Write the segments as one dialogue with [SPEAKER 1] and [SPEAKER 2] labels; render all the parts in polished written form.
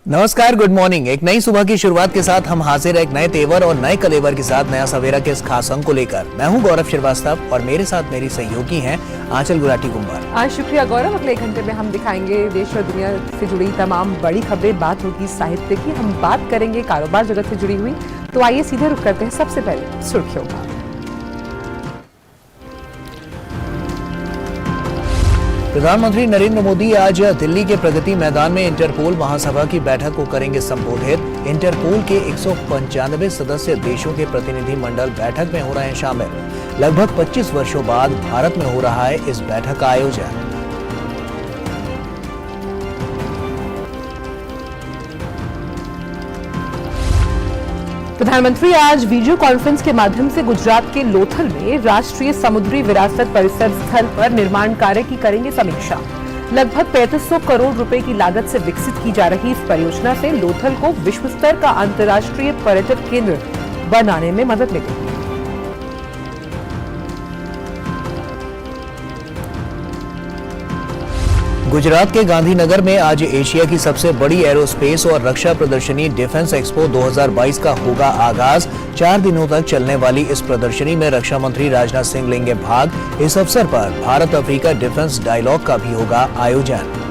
[SPEAKER 1] नमस्कार, good morning. एक नई सुबह की शुरुआत के साथ हम हाजिर हैं एक नए तेवर और नए कलेवर के साथ नया सवेरा के इस खास अंक को लेकर। मैं हूं गौरव श्रीवास्तव और मेरे साथ मेरी सहयोगी हैं आंचल गुलाटी कुंभार।
[SPEAKER 2] आज शुक्रिया गौरव। अगले 1 घंटे में हम दिखाएंगे देश और दुनिया से जुड़ी तमाम बड़ी खबरें। बात होगी साहित्य की, हम बात करेंगे कारोबार जगत से जुड़ी हुई। तो आइए सीधे रुख करते हैं सबसे पहले सुर्खियों का।
[SPEAKER 1] प्रधानमंत्री नरेंद्र मोदी आज दिल्ली के प्रगति मैदान में इंटरपोल महासभा की बैठक को करेंगे संबोधित। इंटरपोल के 195 सदस्य देशों के प्रतिनिधि मंडल बैठक में हो रहे हैं शामिल। लगभग 25 वर्षों बाद भारत में हो रहा है इस बैठक का आयोजन।
[SPEAKER 2] प्रधानमंत्री आज वीडियो कॉन्फ्रेंस के माध्यम से गुजरात के लोथल में राष्ट्रीय समुद्री विरासत परिसर स्थल पर निर्माण कार्य की करेंगे समीक्षा। लगभग 3500 करोड़ रुपए की लागत से विकसित की जा रही इस परियोजना से लोथल को विश्व स्तर का अंतर्राष्ट्रीय पर्यटक केंद्र बनाने में मदद मिलेगी।
[SPEAKER 1] गुजरात के गांधीनगर में आज एशिया की सबसे बड़ी एरोस्पेस और रक्षा प्रदर्शनी डिफेंस एक्सपो 2022 का होगा आगाज। 4 दिनों तक चलने वाली इस प्रदर्शनी में रक्षा मंत्री राजनाथ सिंह लेंगे भाग। इस अवसर पर भारत अफ्रीका डिफेंस डायलॉग का भी होगा आयोजन।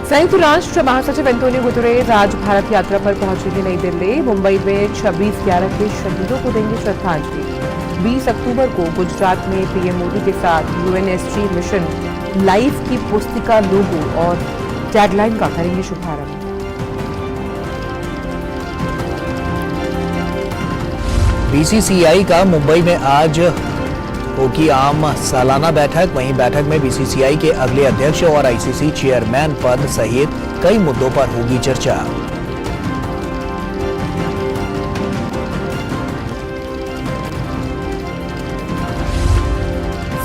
[SPEAKER 2] संयुक्त राष्ट्र महासचिव एंटोनियो गुतेरेस आज भारत यात्रा पर पहुंचेंगे नई दिल्ली। मुंबई में 26/11 के शहीदों को देंगे श्रद्धांजलि। 20 अक्टूबर को गुजरात में पीएम मोदी के साथ यूएनएससी मिशन लाइफ की पुस्तिका लोगो और टैगलाइन का करेंगे शुभारंभ।
[SPEAKER 1] बीसीसीआई का मुंबई में आज होगी आम सालाना बैठक। वहीं बैठक में बीसीसीआई के अगले अध्यक्ष और आईसीसी चेयरमैन पद सहित कई मुद्दों पर होगी चर्चा।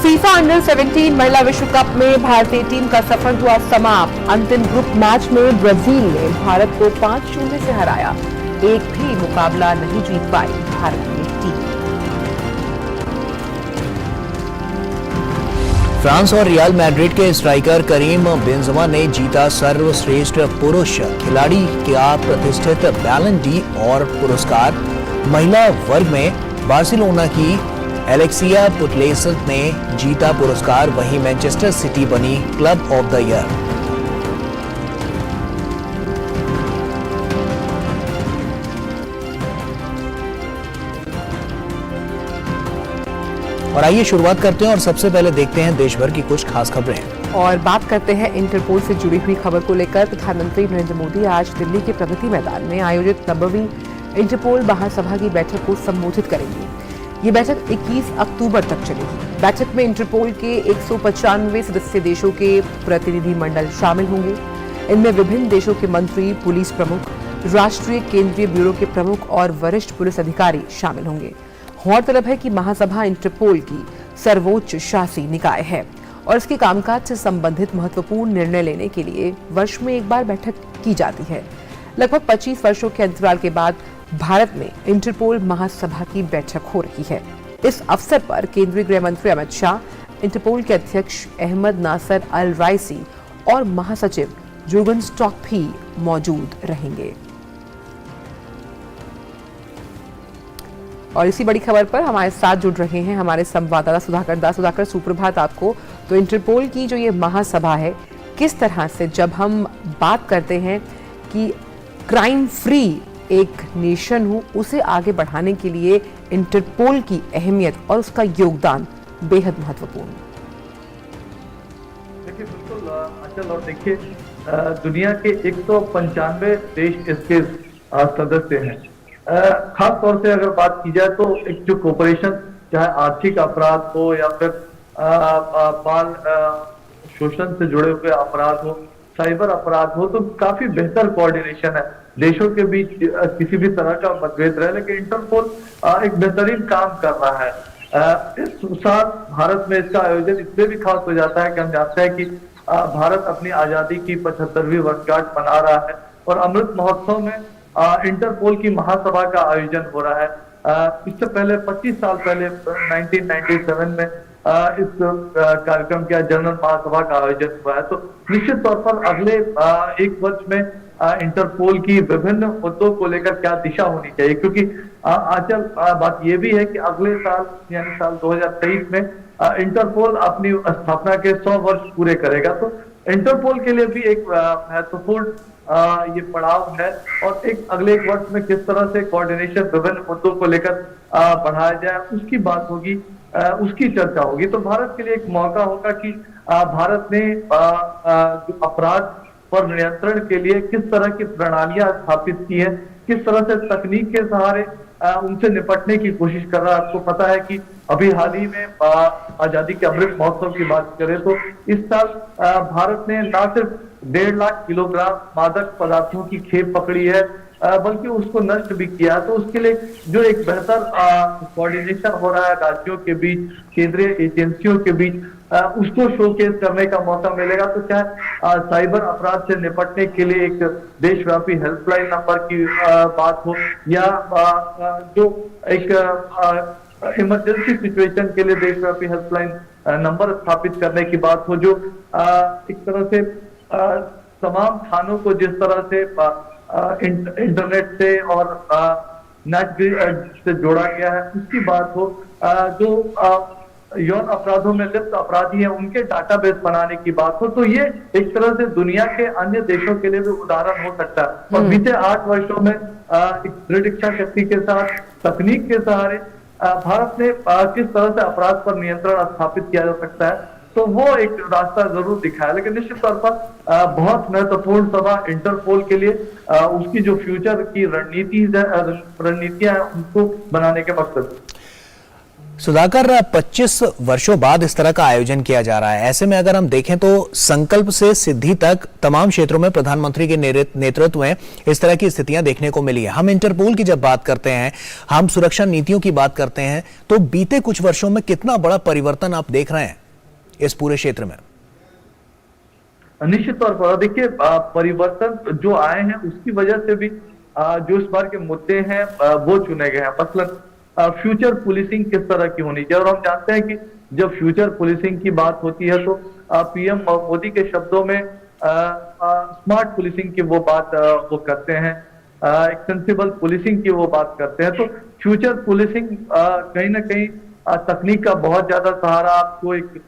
[SPEAKER 2] फीफा अंडर 17 महिला विश्व कप में भारतीय टीम का सफर हुआ समाप्त। अंतिम ग्रुप मैच में ब्राजील ने भारत को 5-0 से हराया। एक भी मुकाबला नहीं जीत पाई भारतीय टीम।
[SPEAKER 1] फ्रांस और रियल मैड्रिड के स्ट्राइकर करीम बेंजेमा ने जीता सर्वश्रेष्ठ पुरुष खिलाड़ी का प्रतिष्ठित बैलन ड'ओर पुरस्कार। महिला वर्ग में बार्सिलोना की एलेक्सिया पुटलेस ने जीता पुरस्कार। वहीं मैनचेस्टर सिटी बनी क्लब ऑफ द ईयर। और आइए शुरुआत करते हैं और सबसे पहले देखते हैं देश भर की कुछ खास खबरें
[SPEAKER 2] और बात करते हैं इंटरपोल से जुड़ी हुई खबर को लेकर। प्रधानमंत्री नरेंद्र मोदी आज दिल्ली के प्रगति मैदान में आयोजित 90वीं इंटरपोल महासभा की बैठक को संबोधित करेंगे। ये बैठक 21 अक्टूबर तक चलेगी। बैठक में इंटरपोल के 195 सदस्य देशों के प्रतिनिधि मंडल शामिल होंगे। इनमें विभिन्न देशों के मंत्री, पुलिस प्रमुख, राष्ट्रीय केंद्रीय ब्यूरो के प्रमुख और वरिष्ठ पुलिस अधिकारी शामिल होंगे। गौरतलब है कि महासभा इंटरपोल की सर्वोच्च शासी निकाय है और इसके कामकाज से संबंधित महत्वपूर्ण निर्णय लेने के लिए वर्ष में एक बार बैठक की जाती है। लगभग 25 वर्षों के अंतराल के बाद भारत में इंटरपोल महासभा की बैठक हो रही है। इस अवसर पर केंद्रीय गृह मंत्री अमित शाह, इंटरपोल के अध्यक्ष अहमद नासर अल राइसी और महासचिव जुर्गन स्टॉक भी मौजूद रहेंगे। और इसी बड़ी खबर पर हमारे साथ जुड़ रहे हैं हमारे संवाददाता सुधाकर दास। सुधाकर, सुप्रभात आपको। तो इंटरपोल की जो ये महासभा है, किस तरह से जब हम बात करते हैं कि क्राइम फ्री एक नेशन हो, उसे आगे बढ़ाने के लिए इंटरपोल की अहमियत और उसका योगदान बेहद महत्वपूर्ण।
[SPEAKER 3] देखिए बिल्कुल अचल, और देखिए दुनिया के 195 देश इसके सदस्य हैं। खास तौर से अगर बात की जाए तो एक जो कोऑपरेशन, चाहे आर्थिक अपराध हो या फिर बाल शोषण से जुड़े हुए अपराध हो, साइबर अपराध हो, तो काफी बेहतर कोऑर्डिनेशन है देशों के बीच। किसी भी तरह का मतभेद रहे, लेकिन इंटरपोल एक बेहतरीन काम कर रहा है। इस साल भारत में इसका आयोजन इसलिए भी खास हो जाता है कि हम जानते हैं कि भारत अपनी आजादी की 75वीं वर्षगांठ मना रहा है और अमृत महोत्सव में इंटरपोल की महासभा का आयोजन हो रहा है। इससे पहले 25 साल पहले 1997 में इस कार्यक्रम का जनरल महासभा का आयोजन हुआ है। तो निश्चित तौर पर अगले एक वर्ष में इंटरपोल की विभिन्न मुद्दों को लेकर क्या दिशा होनी चाहिए, क्योंकि आजकल बात यह भी है कि अगले साल यानी साल 2023 में इंटरपोल अपनी स्थापना के 100 वर्ष पूरे करेगा। तो इंटरपोल के लिए भी एक महत्वपूर्ण ये पड़ाव है और एक अगले एक वर्ष में किस तरह से कोऑर्डिनेशन विभिन्न मुद्दों को लेकर बढ़ाया जाए उसकी बात होगी, उसकी चर्चा होगी। तो भारत के लिए एक मौका होगा कि भारत ने जो अपराध पर नियंत्रण के लिए किस तरह की प्रणालियां स्थापित की है, किस तरह से तकनीक के सहारे उनसे निपटने की कोशिश कर रहा है। आपको पता है कि अभी हाल ही में आजादी के अमृत महोत्सव की बात करें तो इस साल भारत ने न सिर्फ 1.5 लाख किलोग्राम मादक पदार्थों की खेप पकड़ी है बल्कि उसको नष्ट भी किया। तो उसके लिए जो एक बेहतर कोऑर्डिनेशन हो रहा है राज्यों के बीच, केंद्रीय एजेंसियों के बीच, उसको शोकेस करने का मौका मिलेगा। तो चाहे साइबर अपराध से निपटने के लिए एक देशव्यापी हेल्पलाइन नंबर की बात हो या जो एक इमरजेंसी सिचुएशन के लिए देशव्यापी हेल्पलाइन नंबर स्थापित करने की बात हो, जो एक तरह से तमाम थानों को जिस तरह से इंटरनेट से और नेट से जोड़ा गया है उसकी बात हो, जो यौन अपराधों में लिप्त अपराधी हैं उनके डाटाबेस बनाने की बात हो। तो ये एक तरह से दुनिया के अन्य देशों के लिए भी उदाहरण हो सकता है। और बीते 8 वर्षों में एक दृढ़ इच्छा शक्ति के साथ तकनीक के सहारे भारत ने किस तरह से अपराध पर नियंत्रण स्थापित किया जा सकता है, तो वो एक रास्ता जरूर दिखाया। लेकिन निश्चित तौर पर बहुत महत्वपूर्ण सभा इंटरपोल के लिए उसकी जो फ्यूचर की रणनीतियां हैं उनको बनाने के मकसद।
[SPEAKER 1] सुधाकर, 25 वर्षों बाद इस तरह का आयोजन किया जा रहा है। ऐसे में अगर हम देखें तो संकल्प से सिद्धि तक तमाम क्षेत्रों में प्रधानमंत्री के नेतृत्व में इस तरह की स्थितियां देखने को मिली है। हम इंटरपोल की जब बात करते हैं, हम सुरक्षा नीतियों की बात करते हैं, तो बीते कुछ वर्षों में कितना बड़ा परिवर्तन आप देख रहे हैं इस पूरे क्षेत्र में?
[SPEAKER 3] निश्चित तौर पर देखिए, परिवर्तन जो आए हैं उसकी वजह से भी जो इस बार के मुद्दे हैं वो चुने गए हैं। मसलन फ्यूचर पुलिसिंग किस तरह की होनी चाहिए, और हम जानते हैं कि जब फ्यूचर पुलिसिंग की बात होती है तो पीएम मोदी के शब्दों में स्मार्ट पुलिसिंग की वो बात वो करते हैं, एक्सटेंसिबल पुलिसिंग की वो बात करते हैं। तो फ्यूचर पुलिसिंग कहीं ना कहीं तकनीक का बहुत ज्यादा सहारा, आपको एक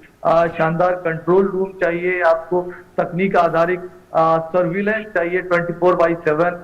[SPEAKER 3] शानदार कंट्रोल रूम चाहिए, आपको तकनीक आधारित सर्विलेंस चाहिए 24/7।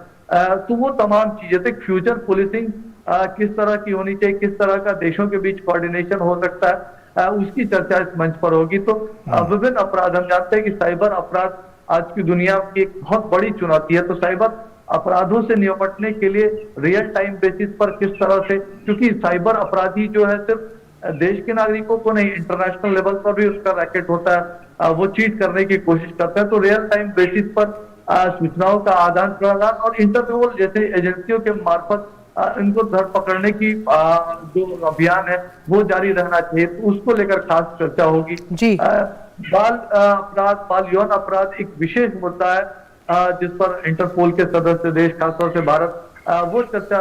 [SPEAKER 3] तो वो तमाम चीजें थे। फ्यूचर पुलिसिंग किस तरह की होनी चाहिए, किस तरह का देशों के बीच कोऑर्डिनेशन हो सकता है, उसकी चर्चा इस मंच पर होगी। तो विभिन्न अपराध, हम जानते हैं कि साइबर अपराध आज की दुनिया की एक बहुत बड़ी चुनौती है। तो साइबर अपराधों से निपटने के लिए रियल टाइम बेसिस पर किस तरह से, क्योंकि साइबर अपराधी जो है सिर्फ देश के नागरिकों को नहीं, इंटरनेशनल लेवल पर भी उसका रैकेट होता है, वो चीट करने की कोशिश करता है। तो रियल टाइम बेसिस पर सूचनाओं का आदान प्रदान और इंटरपोल जैसे एजेंसियों के मार्फत इनको धर पकड़ने की जो अभियान है वो जारी रहना चाहिए। तो उसको लेकर खास चर्चा होगी।
[SPEAKER 2] जी।
[SPEAKER 3] बाल अपराध, बाल यौन अपराध एक विशेष मुद्दा है जिस पर इंटरपोल के सदस्य देश, खासतौर से भारत, वो चर्चा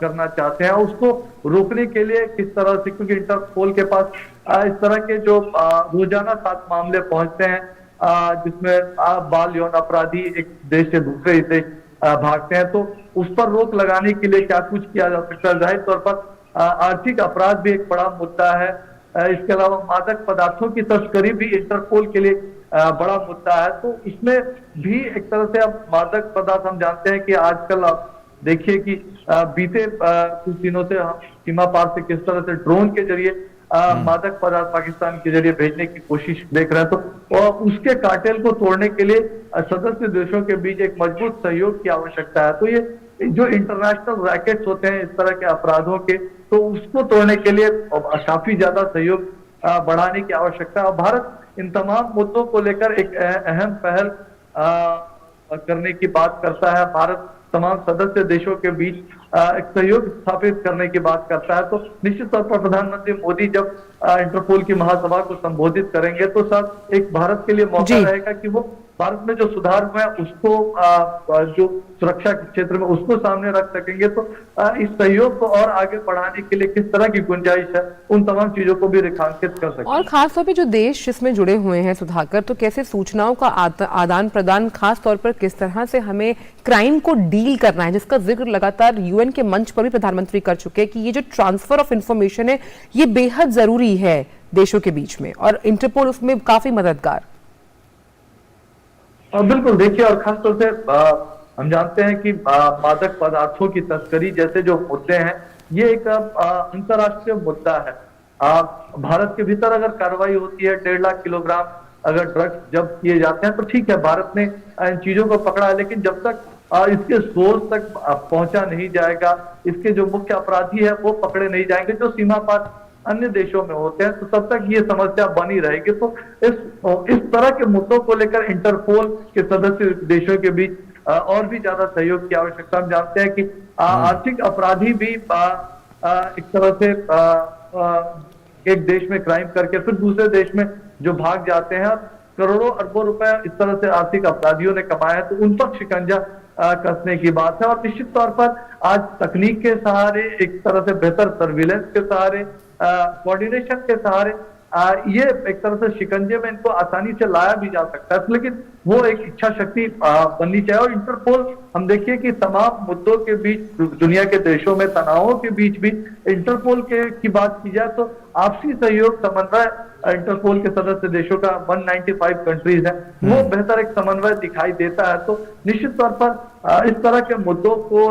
[SPEAKER 3] करना चाहते हैं। उसको रोकने के लिए किस तरह से, क्योंकि इंटरपोल के पास इस तरह के जो रोजाना 7 मामले पहुंचते हैं जिसमें बाल यौन अपराधी एक देश से दूसरे देश भागते हैं, तो उस पर रोक लगाने के लिए क्या कुछ किया जा सकता है। जाहिर तौर पर आर्थिक अपराध भी एक बड़ा मुद्दा है। इसके अलावा मादक पदार्थों की तस्करी भी इंटरपोल के लिए बड़ा मुद्दा है। तो इसमें भी एक तरह से अब मादक पदार्थ, हम जानते हैं कि आजकल आप देखिए कि बीते कुछ दिनों से हम सीमा पार से किस तरह से ड्रोन के जरिए मादक पदार्थ पाकिस्तान के जरिए भेजने की कोशिश देख रहे हैं। तो उसके कार्टेल को तोड़ने के लिए सदस्य देशों के बीच एक मजबूत सहयोग की आवश्यकता है। तो ये जो इंटरनेशनल रैकेट्स होते हैं इस तरह के अपराधों के, तो उसको तोड़ने के लिए काफी ज्यादा सहयोग बढ़ाने की आवश्यकता है। भारत इन तमाम मुद्दों को लेकर एक अहम पहल करने की बात करता है। भारत तमाम सदस्य देशों के बीच एक सहयोग स्थापित करने की बात करता है। तो निश्चित तौर पर प्रधानमंत्री मोदी जब इंटरपोल की महासभा को संबोधित करेंगे तो साथ एक भारत के लिए मौका रहेगा कि वो भारत में जो सुधार हुए हैं उसको जो सुरक्षा के क्षेत्र में उसको सामने रख सकेंगे, तो इस सहयोग को और आगे बढ़ाने के लिए किस तरह की गुंजाइश है, उन तमाम चीजों को भी रेखांकित कर सकते हैं।
[SPEAKER 2] और खासतौर पे जो देश इसमें जुड़े हुए हैं सुधाकर, तो कैसे सूचनाओं का आदान प्रदान, खास तौर पर किस तरह से हमें क्राइम को डील करना है, जिसका जिक्र लगातार यूएन के मंच पर भी प्रधानमंत्री कर चुके हैं कि ये जो ट्रांसफर ऑफ इंफॉर्मेशन है ये बेहद जरूरी है देशों के बीच में, और इंटरपोल उसमें काफी मददगार।
[SPEAKER 3] बिल्कुल, देखिए, और खासतौर से हम जानते हैं कि मादक पदार्थों की तस्करी जैसे जो मुद्दे हैं ये एक अंतर्राष्ट्रीय मुद्दा है। भारत के भीतर अगर कार्रवाई होती है, 1.5 लाख किलोग्राम अगर ड्रग्स जब्त किए जाते हैं तो ठीक है, भारत ने इन चीजों को पकड़ा है, लेकिन जब तक इसके सोर्स तक पहुंचा नहीं जाएगा, इसके जो मुख्य अपराधी है वो पकड़े नहीं जाएंगे जो सीमा पार अन्य देशों में होते हैं, तो तब तक ये समस्या बनी रहेगी। तो इस तरह के मुद्दों को लेकर इंटरपोल के सदस्य देशों के बीच और भी ज्यादा सहयोग की आवश्यकता। हम जानते हैं कि आर्थिक अपराधी भी एक तरह से एक देश में क्राइम करके फिर दूसरे देश में जो भाग जाते हैं, करोड़ों अरबों रुपए इस तरह से आर्थिक अपराधियों ने कमाया है, तो उन पर शिकंजा कसने की बात है। और निश्चित तौर पर आज तकनीक के सहारे, एक तरह से बेहतर सर्विलेंस के सहारे, कोऑर्डिनेशन के सहारे ये एक तरह से शिकंजे में इनको आसानी से लाया भी जा सकता है, लेकिन वो एक इच्छा शक्ति बननी चाहिए। और इंटरपोल, हम देखिए कि तमाम मुद्दों के बीच, दुनिया के देशों में तनावों के बीच भी इंटरपोल की बात की जाए तो आपसी सहयोग, समन्वय इंटरपोल के सदस्य देशों का 195 कंट्रीज है, वो बेहतर एक समन्वय दिखाई देता है। तो निश्चित तौर पर इस तरह के मुद्दों को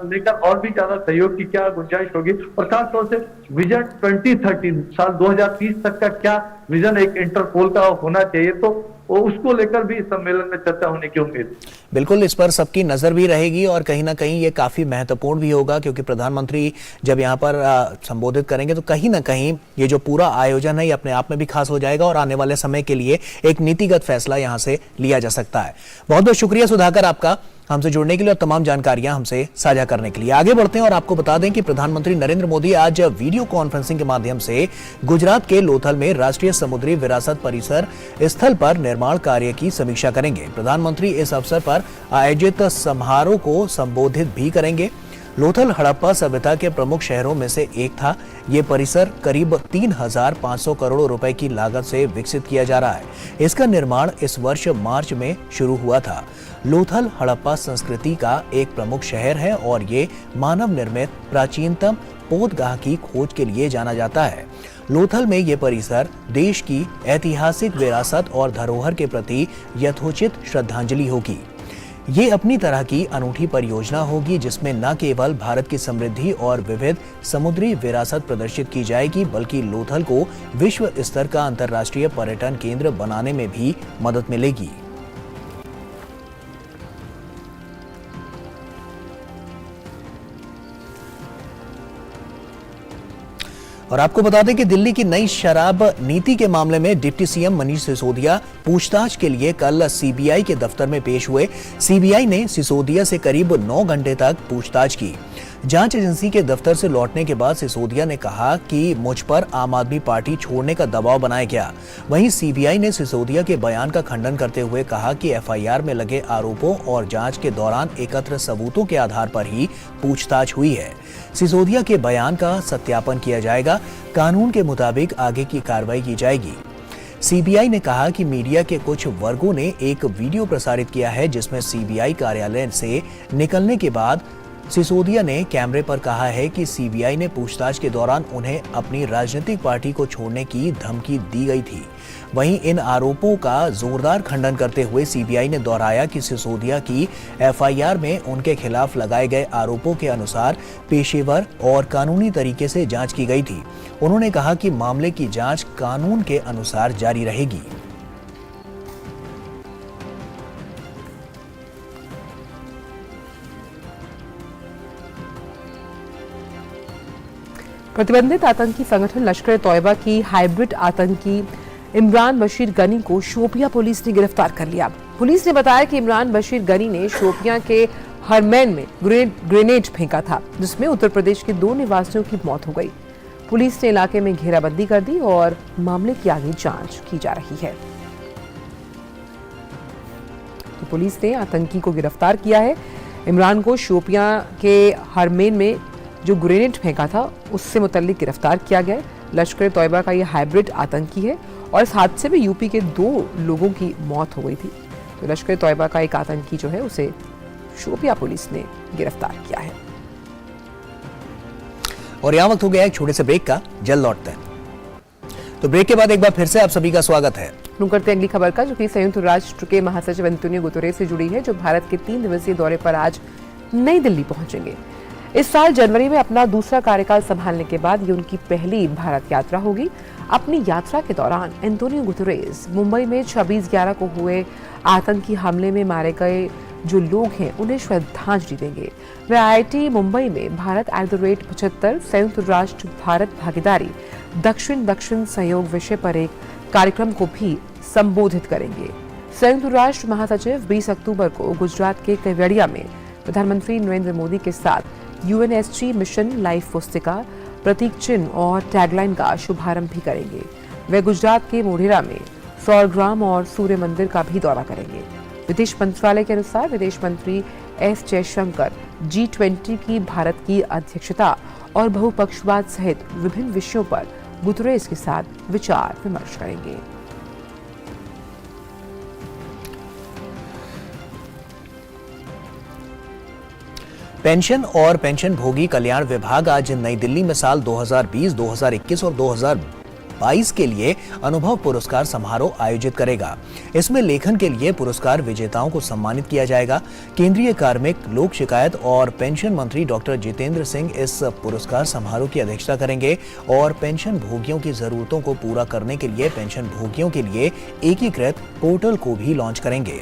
[SPEAKER 3] लेकर और भी ज्यादा सहयोग की क्या गुंजाइश होगी, और खासतौर से विजन 2030 साल 2030 तक का क्या विजन एक इंटरपोल का होना चाहिए, तो उसको लेकर भी इस सम्मेलन में चर्चा होने की उम्मीद।
[SPEAKER 1] बिल्कुल, इस पर सबकी नजर भी रहेगी और कहीं ना कहीं ये काफी महत्वपूर्ण भी होगा, क्योंकि प्रधानमंत्री जब यहाँ पर संबोधित करेंगे तो कहीं ना कहीं ये जो पूरा आयोजन है ये अपने आप में भी खास हो जाएगा और आने वाले समय के लिए एक नीतिगत फैसला यहाँ से लिया जा सकता है। बहुत बहुत शुक्रिया सुधाकर आपका हमसे जुड़ने के लिए और तमाम जानकारियां हमसे साझा करने के लिए। आगे बढ़ते हैं और आपको बता दें कि प्रधानमंत्री नरेंद्र मोदी आज वीडियो कॉन्फ्रेंसिंग के माध्यम से गुजरात के लोथल में राष्ट्रीय समुद्री विरासत परिसर स्थल पर निर्माण कार्य की समीक्षा करेंगे। प्रधानमंत्री इस अवसर पर आयोजित समारोह को संबोधित भी करेंगे। लोथल हड़प्पा सभ्यता के प्रमुख शहरों में से एक था। ये परिसर करीब 3,500 करोड़ रुपए की लागत से विकसित किया जा रहा है। इसका निर्माण इस वर्ष मार्च में शुरू हुआ था। लोथल हड़प्पा संस्कृति का एक प्रमुख शहर है और ये मानव निर्मित प्राचीनतम पोतगाह की खोज के लिए जाना जाता है। लोथल में ये परिसर देश की ऐतिहासिक विरासत और धरोहर के प्रति यथोचित श्रद्धांजलि होगी। ये अपनी तरह की अनूठी परियोजना होगी जिसमें न केवल भारत की समृद्धि और विविध समुद्री विरासत प्रदर्शित की जाएगी, बल्कि लोथल को विश्व स्तर का अंतर्राष्ट्रीय पर्यटन केंद्र बनाने में भी मदद मिलेगी। और आपको बता दें कि दिल्ली की नई शराब नीति के मामले में डिप्टी सीएम मनीष सिसोदिया पूछताछ के लिए कल सीबीआई के दफ्तर में पेश हुए। सीबीआई ने सिसोदिया से करीब 9 घंटे तक पूछताछ की। जांच एजेंसी के दफ्तर से लौटने के बाद सिसोदिया ने कहा कि मुझ पर आम आदमी पार्टी छोड़ने का दबाव बनाया गया। वहीं सीबीआई ने सिसोदिया के बयान का खंडन करते हुए कहा कि एफआईआर में लगे आरोपों और जांच के दौरान एकत्र सबूतों के आधार पर ही पूछताछ हुई है। सिसोदिया के बयान का सत्यापन किया जाएगा। कानून के मुताबिक आगे की कार्रवाई की जाएगी। सीबीआई ने कहा कि मीडिया के कुछ वर्गों ने एक वीडियो प्रसारित किया है जिसमें सीबीआई कार्यालय से निकलने के बाद सिसोदिया ने कैमरे पर कहा है कि सीबीआई ने पूछताछ के दौरान उन्हें अपनी राजनीतिक पार्टी को छोड़ने की धमकी दी गई थी। वहीं इन आरोपों का जोरदार खंडन करते हुए सीबीआई ने दोहराया कि सिसोदिया की एफआईआर में उनके खिलाफ लगाए गए आरोपों के अनुसार पेशेवर और कानूनी तरीके से जांच की गई थी। उन्होंने कहा कि मामले की जांच कानून के अनुसार जारी रहेगी।
[SPEAKER 2] प्रतिबंधित आतंकी संगठन लश्कर तौयबा की हाइब्रिड आतंकी इमरान बशीर गनी को शोपियां पुलिस ने गिरफ्तार कर लिया। पुलिस ने बताया कि इमरान बशीर गनी ने शोपियां के हरमैन में ग्रेनेड फेंका था, जिसमें उत्तर प्रदेश के 2 निवासियों की मौत हो गई। पुलिस ने इलाके में घेराबंदी कर दी और मामले की आगे जांच की जा रही है। पुलिस ने आतंकी को गिरफ्तार किया है। इमरान को शोपियां के हरमेन में जो ग्रेनेड फेंका था उससे मुतल्लिक गिरफ्तार किया गया है। लश्कर तौयबा का यह हाइब्रिड आतंकी है और इस हादसे में यूपी के 2 लोगों की मौत हो गई थी। तो लश्कर तौयबा का एक आतंकी जो है उसे शोपियां पुलिस ने गिरफ्तार किया है।
[SPEAKER 1] और यहाँ वक्त हो गया एक छोटे से ब्रेक का, जल्द लौटते हैं। तो ब्रेक के बाद एक बार फिर से आप सभी का स्वागत है।
[SPEAKER 2] रुक करते हैं अगली खबर का, जो कि संयुक्त राष्ट्र के महासचिव एंटोनियो गुतेरेस से जुड़ी है, जो भारत के 3 दिवसीय दौरे पर आज नई दिल्ली पहुंचेंगे। इस साल जनवरी में अपना दूसरा कार्यकाल संभालने के बाद ये उनकी पहली भारत यात्रा होगी। अपनी यात्रा के दौरान एंटोनियो गुतेरेस मुंबई में 26/11 को हुए आतंकी हमले में मारे गए जो लोग हैं उन्हें श्रद्धांजलि देंगे। वे IIT मुंबई में भारत @75 संयुक्त राष्ट्र भारत भागीदारी दक्षिण सहयोग विषय पर एक कार्यक्रम को भी संबोधित करेंगे। संयुक्त राष्ट्र महासचिव 20 अक्टूबर को गुजरात के केवड़िया में प्रधानमंत्री नरेंद्र मोदी के साथ UNSG मिशन लाइफ पुस्तिका, प्रतीक चिन्ह और टैगलाइन का शुभारंभ भी करेंगे। वे गुजरात के मोढेरा में सौरग्राम और सूर्य मंदिर का भी दौरा करेंगे। विदेश मंत्रालय के अनुसार विदेश मंत्री S जयशंकर G20 की भारत की अध्यक्षता और बहुपक्षवाद सहित विभिन्न विषयों पर गुतेरेस के साथ विचार विमर्श करेंगे।
[SPEAKER 1] पेंशन और पेंशन भोगी कल्याण विभाग आज नई दिल्ली में साल 2020, 2021 और 2022 के लिए अनुभव पुरस्कार समारोह आयोजित करेगा। इसमें लेखन के लिए पुरस्कार विजेताओं को सम्मानित किया जाएगा। केंद्रीय कार्मिक, लोक शिकायत और पेंशन मंत्री डॉक्टर जितेंद्र सिंह इस पुरस्कार समारोह की अध्यक्षता करेंगे और पेंशन भोगियों की जरूरतों को पूरा करने के लिए पेंशन भोगियों के लिए एकीकृत पोर्टल को भी लॉन्च करेंगे।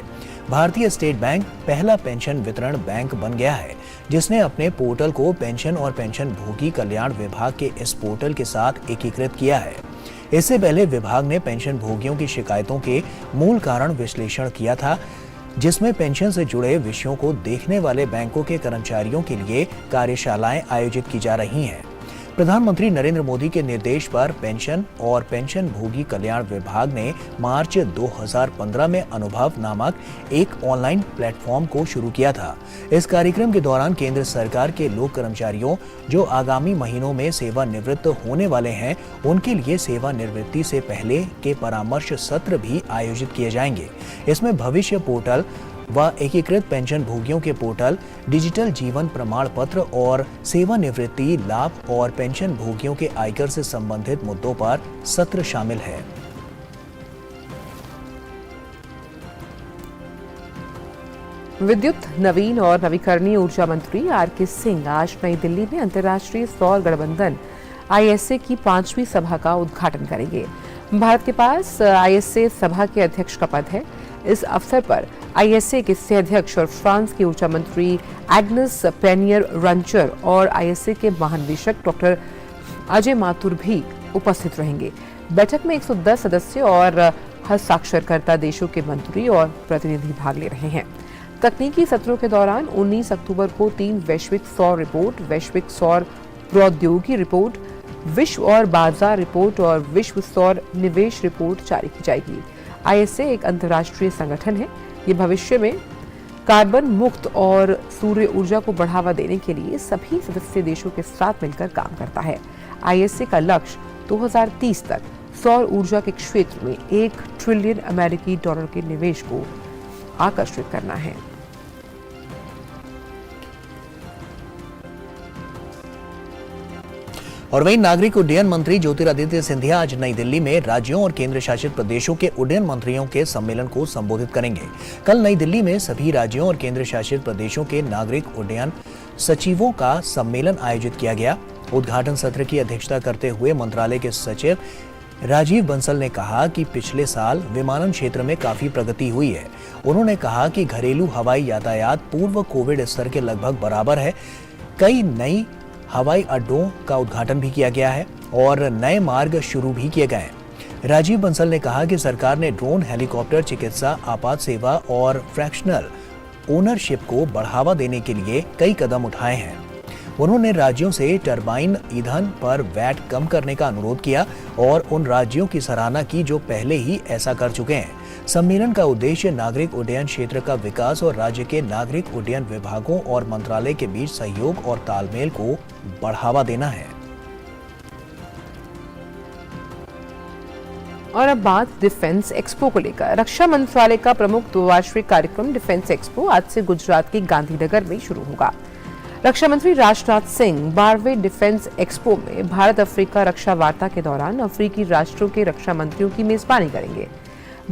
[SPEAKER 1] भारतीय स्टेट बैंक पहला पेंशन वितरण बैंक बन गया है, जिसने अपने पोर्टल को पेंशन और पेंशन भोगी कल्याण विभाग के इस पोर्टल के साथ एकीकृत किया है। इससे पहले विभाग ने पेंशन भोगियों की शिकायतों के मूल कारण विश्लेषण किया था, जिसमें पेंशन से जुड़े विषयों को देखने वाले बैंकों के कर्मचारियों के लिए कार्यशालाएं आयोजित की जा रही हैं। प्रधानमंत्री नरेंद्र मोदी के निर्देश पर पेंशन और पेंशन भोगी कल्याण विभाग ने मार्च 2015 में अनुभव नामक एक ऑनलाइन प्लेटफॉर्म को शुरू किया था। इस कार्यक्रम के दौरान केंद्र सरकार के लोक कर्मचारियों जो आगामी महीनों में सेवानिवृत्त होने वाले हैं, उनके लिए सेवानिवृत्ति से पहले के परामर्श सत्र भी आयोजित किए जाएंगे। इसमें भविष्य पोर्टल व एकीकृत पेंशन भोगियों के पोर्टल, डिजिटल जीवन प्रमाण पत्र और सेवानिवृत्ति लाभ और पेंशन भोगियों के आयकर से संबंधित मुद्दों पर सत्र शामिल है।
[SPEAKER 2] विद्युत, नवीन और नवीकरणीय ऊर्जा मंत्री RK सिंह आज नई दिल्ली में अंतर्राष्ट्रीय सौर गठबंधन ISA की 5वीं सभा का उद्घाटन करेंगे। भारत के पास ISA सभा के अध्यक्ष का पद है। इस अवसर पर ISA के सह अध्यक्ष और फ्रांस के ऊर्जा मंत्री एग्नेस पैनियर-रंचर और ISA के महानिदेशक डॉक्टर अजय माथुर भी उपस्थित रहेंगे। बैठक में 110 सदस्य और हस्ताक्षरकर्ता देशों के मंत्री और प्रतिनिधि भाग ले रहे हैं। तकनीकी सत्रों के दौरान 19 अक्टूबर को 3 वैश्विक सौर रिपोर्ट, वैश्विक सौर प्रौद्योगिकी रिपोर्ट, विश्व और बाजार रिपोर्ट और विश्व सौर निवेश रिपोर्ट जारी की जाएगी। ISA एक अंतर्राष्ट्रीय संगठन है। ये भविष्य में कार्बन मुक्त और सूर्य ऊर्जा को बढ़ावा देने के लिए सभी सदस्य देशों के साथ मिलकर काम करता है। ISA का लक्ष्य 2030 तक सौर ऊर्जा के क्षेत्र में $1 ट्रिलियन अमेरिकी डॉलर के निवेश को आकर्षित करना है।
[SPEAKER 1] और वहीं नागरिक उड्डयन मंत्री ज्योतिरादित्य सिंधिया आज नई दिल्ली में राज्यों और केंद्र शासित प्रदेशों के उड्डयन मंत्रियों के सम्मेलन को संबोधित करेंगे। कल नई दिल्ली में सभी राज्यों और केंद्र शासित प्रदेशों के नागरिक उड्डयन सचिवों का सम्मेलन आयोजित किया गया। उद्घाटन सत्र की अध्यक्षता करते हुए मंत्रालय के सचिव राजीव बंसल ने कहा कि पिछले साल विमानन क्षेत्र में काफी प्रगति हुई है। उन्होंने कहा कि घरेलू हवाई यातायात पूर्व कोविड स्तर के लगभग बराबर है। कई नई हवाई अड्डों का उद्घाटन भी किया गया है और नए मार्ग शुरू भी किए गए हैं। राजीव बंसल ने कहा कि सरकार ने ड्रोन, हेलीकॉप्टर, चिकित्सा, आपात सेवा और फ्रैक्शनल ओनरशिप को बढ़ावा देने के लिए कई कदम उठाए हैं। उन्होंने राज्यों से टरबाइन ईंधन पर वैट कम करने का अनुरोध किया और उन राज्यों की सराहना की जो पहले ही ऐसा कर चुके हैं। सम्मेलन का उद्देश्य नागरिक उड्डयन क्षेत्र का विकास और राज्य के नागरिक उड्डयन विभागों और मंत्रालय के बीच सहयोग और तालमेल को बढ़ावा देना है।
[SPEAKER 2] और अब बात डिफेंस एक्सपो को लेकर। रक्षा मंत्रालय का प्रमुख द्विवार्षिक कार्यक्रम डिफेंस एक्सपो आज से गुजरात के गांधीनगर में शुरू होगा। रक्षा मंत्री राजनाथ सिंह 12वें डिफेंस एक्सपो में भारत अफ्रीका रक्षा वार्ता के दौरान अफ्रीकी राष्ट्रों के रक्षा मंत्रियों की मेजबानी करेंगे।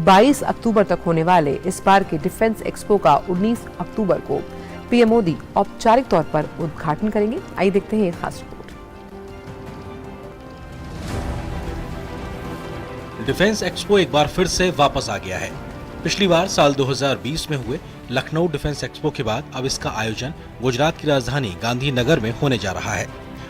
[SPEAKER 2] 22 अक्टूबर तक होने वाले इस बार के डिफेंस एक्सपो का 19 अक्टूबर को पीएम मोदी औपचारिक तौर पर उद्घाटन करेंगे। आइए देखते हैं ये खास रिपोर्ट।
[SPEAKER 4] डिफेंस एक्सपो एक बार फिर से वापस आ गया है। पिछली बार साल 2020 में हुए लखनऊ डिफेंस एक्सपो के बाद अब इसका आयोजन गुजरात की राजधानी गांधीनगर में होने जा रहा है।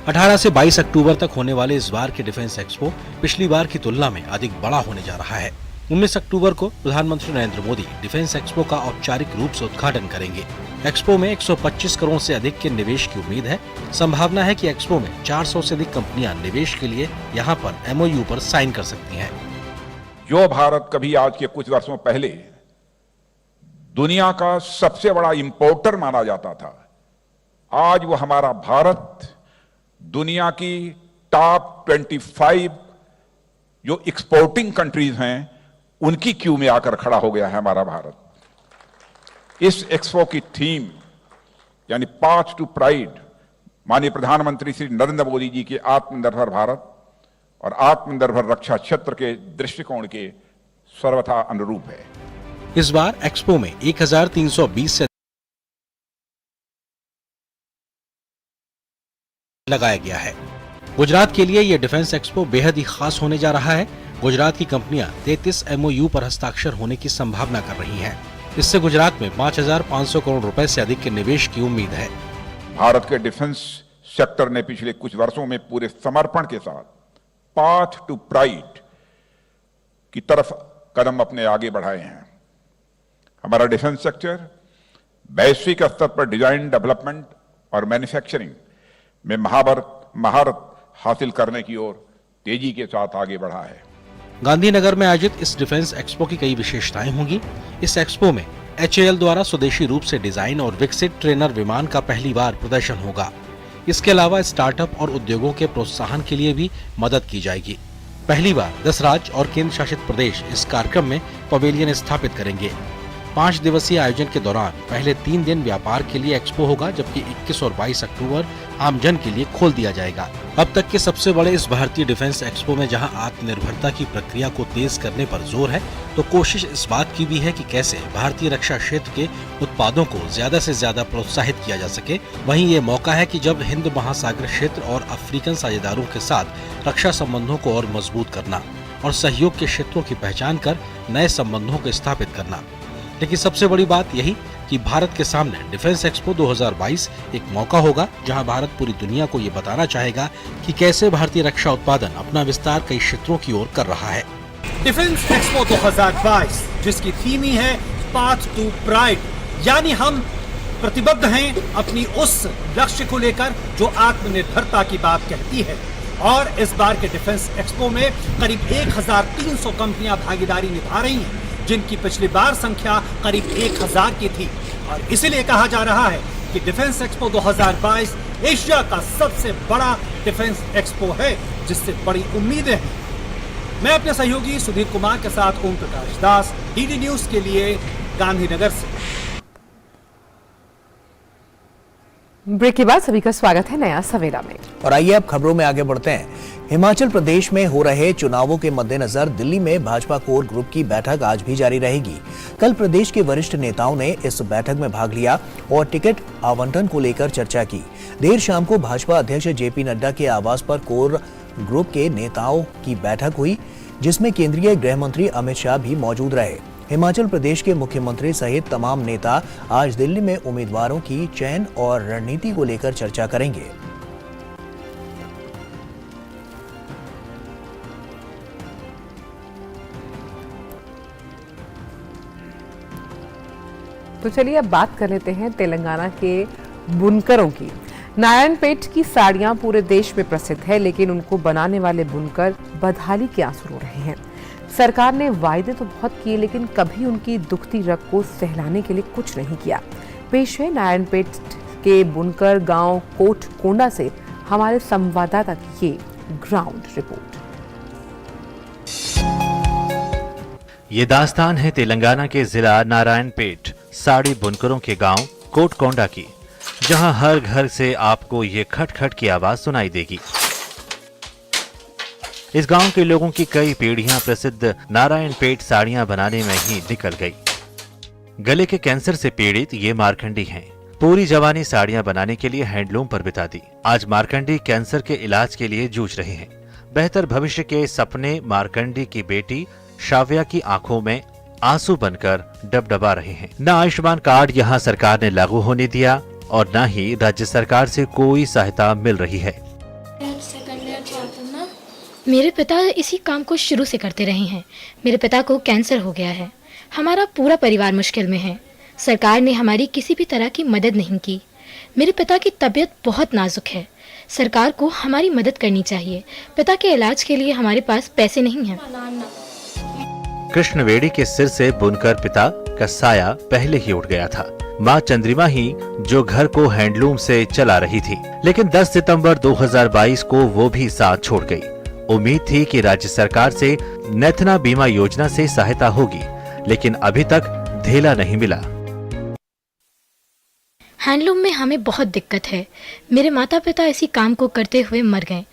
[SPEAKER 4] 18 से 22 अक्टूबर तक होने वाले इस बार के डिफेंस एक्सपो पिछली बार की तुलना में अधिक बड़ा होने जा रहा है। 19 अक्टूबर को प्रधानमंत्री नरेंद्र मोदी डिफेंस एक्सपो का औपचारिक रूप से उद्घाटन करेंगे। एक्सपो में 125 करोड़ से अधिक के निवेश की उम्मीद है। संभावना है कि एक्सपो में 400 से अधिक कंपनियां निवेश के लिए यहां पर MOU पर साइन कर सकती हैं।
[SPEAKER 5] जो भारत कभी आज के कुछ वर्षों पहले दुनिया का सबसे बड़ा इंपोर्टर माना जाता था, आज वो हमारा भारत दुनिया की टॉप 25 जो एक्सपोर्टिंग कंट्रीज हैं उनकी क्यू में आकर खड़ा हो गया है हमारा भारत। इस एक्सपो की थीम यानी पाथ टू प्राइड माननीय प्रधानमंत्री श्री नरेंद्र मोदी जी के आत्मनिर्भर भारत और आत्मनिर्भर रक्षा क्षेत्र के दृष्टिकोण के सर्वथा अनुरूप है।
[SPEAKER 4] इस बार एक्सपो में 1320 से लगाया गया है। गुजरात के लिए यह डिफेंस एक्सपो बेहद ही खास होने जा रहा है। गुजरात की कंपनियां 33 MOU पर हस्ताक्षर होने की संभावना कर रही हैं। इससे गुजरात में 5,500 करोड़ रुपए से अधिक के निवेश की उम्मीद है।
[SPEAKER 5] भारत के डिफेंस सेक्टर ने पिछले कुछ वर्षों में पूरे समर्पण के साथ पाथ टू प्राइड की तरफ कदम अपने आगे बढ़ाए हैं। हमारा डिफेंस सेक्टर वैश्विक स्तर पर डिजाइन, डेवलपमेंट और मैन्युफैक्चरिंग में महारत हासिल करने की ओर तेजी के साथ आगे बढ़ा है।
[SPEAKER 4] गांधीनगर में आयोजित इस डिफेंस एक्सपो की कई विशेषताएं होंगी। इस एक्सपो में HAL द्वारा स्वदेशी रूप से डिजाइन और विकसित ट्रेनर विमान का पहली बार प्रदर्शन होगा। इसके अलावा स्टार्टअप और उद्योगों के प्रोत्साहन के लिए भी मदद की जाएगी। पहली बार 10 राज्य और केंद्र शासित प्रदेश इस कार्यक्रम में पवेलियन स्थापित करेंगे। 5 दिवसीय आयोजन के दौरान पहले 3 दिन व्यापार के लिए एक्सपो होगा, जबकि 21 और 22 अक्टूबर आमजन के लिए खोल दिया जाएगा। अब तक के सबसे बड़े इस भारतीय डिफेंस एक्सपो में जहां आत्मनिर्भरता की प्रक्रिया को तेज करने पर जोर है, तो कोशिश इस बात की भी है कि कैसे भारतीय रक्षा क्षेत्र के उत्पादों को ज्यादा से ज्यादा प्रोत्साहित किया जा सके। वहीं ये मौका है कि जब हिंद महासागर क्षेत्र और अफ्रीकन साझेदारों के साथ रक्षा संबंधों को और मजबूत करना और सहयोग के क्षेत्रों की पहचान कर नए संबंधों को स्थापित करना। लेकिन सबसे बड़ी बात यही कि भारत के सामने डिफेंस एक्सपो 2022 एक मौका होगा जहां भारत पूरी दुनिया को ये बताना चाहेगा कि कैसे भारतीय रक्षा उत्पादन अपना विस्तार कई क्षेत्रों की ओर कर रहा है।
[SPEAKER 6] डिफेंस एक्सपो 2022 जिसकी थीम ही है पाथ टू प्राइड, यानी हम प्रतिबद्ध हैं अपनी उस लक्ष्य को लेकर जो आत्मनिर्भरता की बात कहती है। और इस बार के डिफेंस एक्सपो में करीब 1300 कंपनियां भागीदारी निभा रही हैं, जिनकी पिछली बार संख्या करीब 1000 की थी। और इसीलिए कहा जा रहा है कि डिफेंस एक्सपो 2022 एशिया का सबसे बड़ा डिफेंस एक्सपो है, जिससे बड़ी उम्मीदें हैं। मैं अपने सहयोगी सुधीर कुमार के साथ ओम प्रकाश दास, DD न्यूज के लिए गांधीनगर से।
[SPEAKER 2] ब्रेक के बाद सभी का स्वागत है नया सवेरा में।
[SPEAKER 1] और आइए अब खबरों में आगे बढ़ते हैं। हिमाचल प्रदेश में हो रहे चुनावों के मद्देनजर दिल्ली में भाजपा कोर ग्रुप की बैठक आज भी जारी रहेगी। कल प्रदेश के वरिष्ठ नेताओं ने इस बैठक में भाग लिया और टिकट आवंटन को लेकर चर्चा की। देर शाम को भाजपा अध्यक्ष JP नड्डा के आवास पर कोर ग्रुप के नेताओं की बैठक हुई, जिसमें केंद्रीय गृह मंत्री अमित शाह भी मौजूद रहे। हिमाचल प्रदेश के मुख्यमंत्री सहित तमाम नेता आज दिल्ली में उम्मीदवारों की चयन और रणनीति को लेकर चर्चा करेंगे।
[SPEAKER 2] तो चलिए अब बात कर लेते हैं तेलंगाना के बुनकरों की। नारायणपेट की साड़ियां पूरे देश में प्रसिद्ध है, लेकिन उनको बनाने वाले बुनकर बदहाली के आंसू रो रहे हैं। सरकार ने वायदे तो बहुत किए, लेकिन कभी उनकी दुखती रग को सहलाने के लिए कुछ नहीं किया। पेश है नारायणपेट के बुनकर गांव कोट कोंडा से हमारे संवाददाता की ये ग्राउंड रिपोर्ट।
[SPEAKER 7] ये दास्तान है तेलंगाना के जिला नारायणपेट साड़ी बुनकरों के गांव कोटकोंडा की, जहां हर घर से आपको ये खटखट की आवाज सुनाई देगी। इस गांव के लोगों की कई पीढ़ियां प्रसिद्ध नारायणपेट साड़ियां बनाने में ही निकल गई। गले के कैंसर से पीड़ित ये मारकंडी हैं। पूरी जवानी साड़ियां बनाने के लिए हैंडलूम पर बिता दी। आज मारकंडी कैंसर के इलाज के लिए जूझ रहे हैं। बेहतर भविष्य के सपने मारकंडी की बेटी शाव्या की आंखों में आंसू बनकर डबडबा रहे हैं। न आयुष्मान कार्ड यहाँ सरकार ने लागू होने दिया और न ही राज्य सरकार से कोई सहायता मिल रही है।
[SPEAKER 8] मेरे पिता इसी काम को शुरू से करते रहे हैं। मेरे पिता को कैंसर हो गया है। हमारा पूरा परिवार मुश्किल में है। सरकार ने हमारी किसी भी तरह की मदद नहीं की। मेरे पिता की तबीयत बहुत नाजुक है। सरकार को हमारी मदद करनी चाहिए। पिता के इलाज के लिए हमारे पास पैसे नहीं हैं।
[SPEAKER 7] कृष्णवेड़ी के सिर से बुनकर पिता का साया पहले ही उठ गया था। मां चंद्रिमा ही जो घर को हैंडलूम से चला रही थी, लेकिन 10 सितंबर 2022 को वो भी साथ छोड़ गई। उम्मीद थी कि राज्य सरकार से नेथना बीमा योजना से सहायता होगी, लेकिन अभी तक धेला नहीं मिला।
[SPEAKER 8] हैंडलूम में हमें बहुत दिक्कत है। मेरे माता पिता इसी काम को करते हुए मर गए।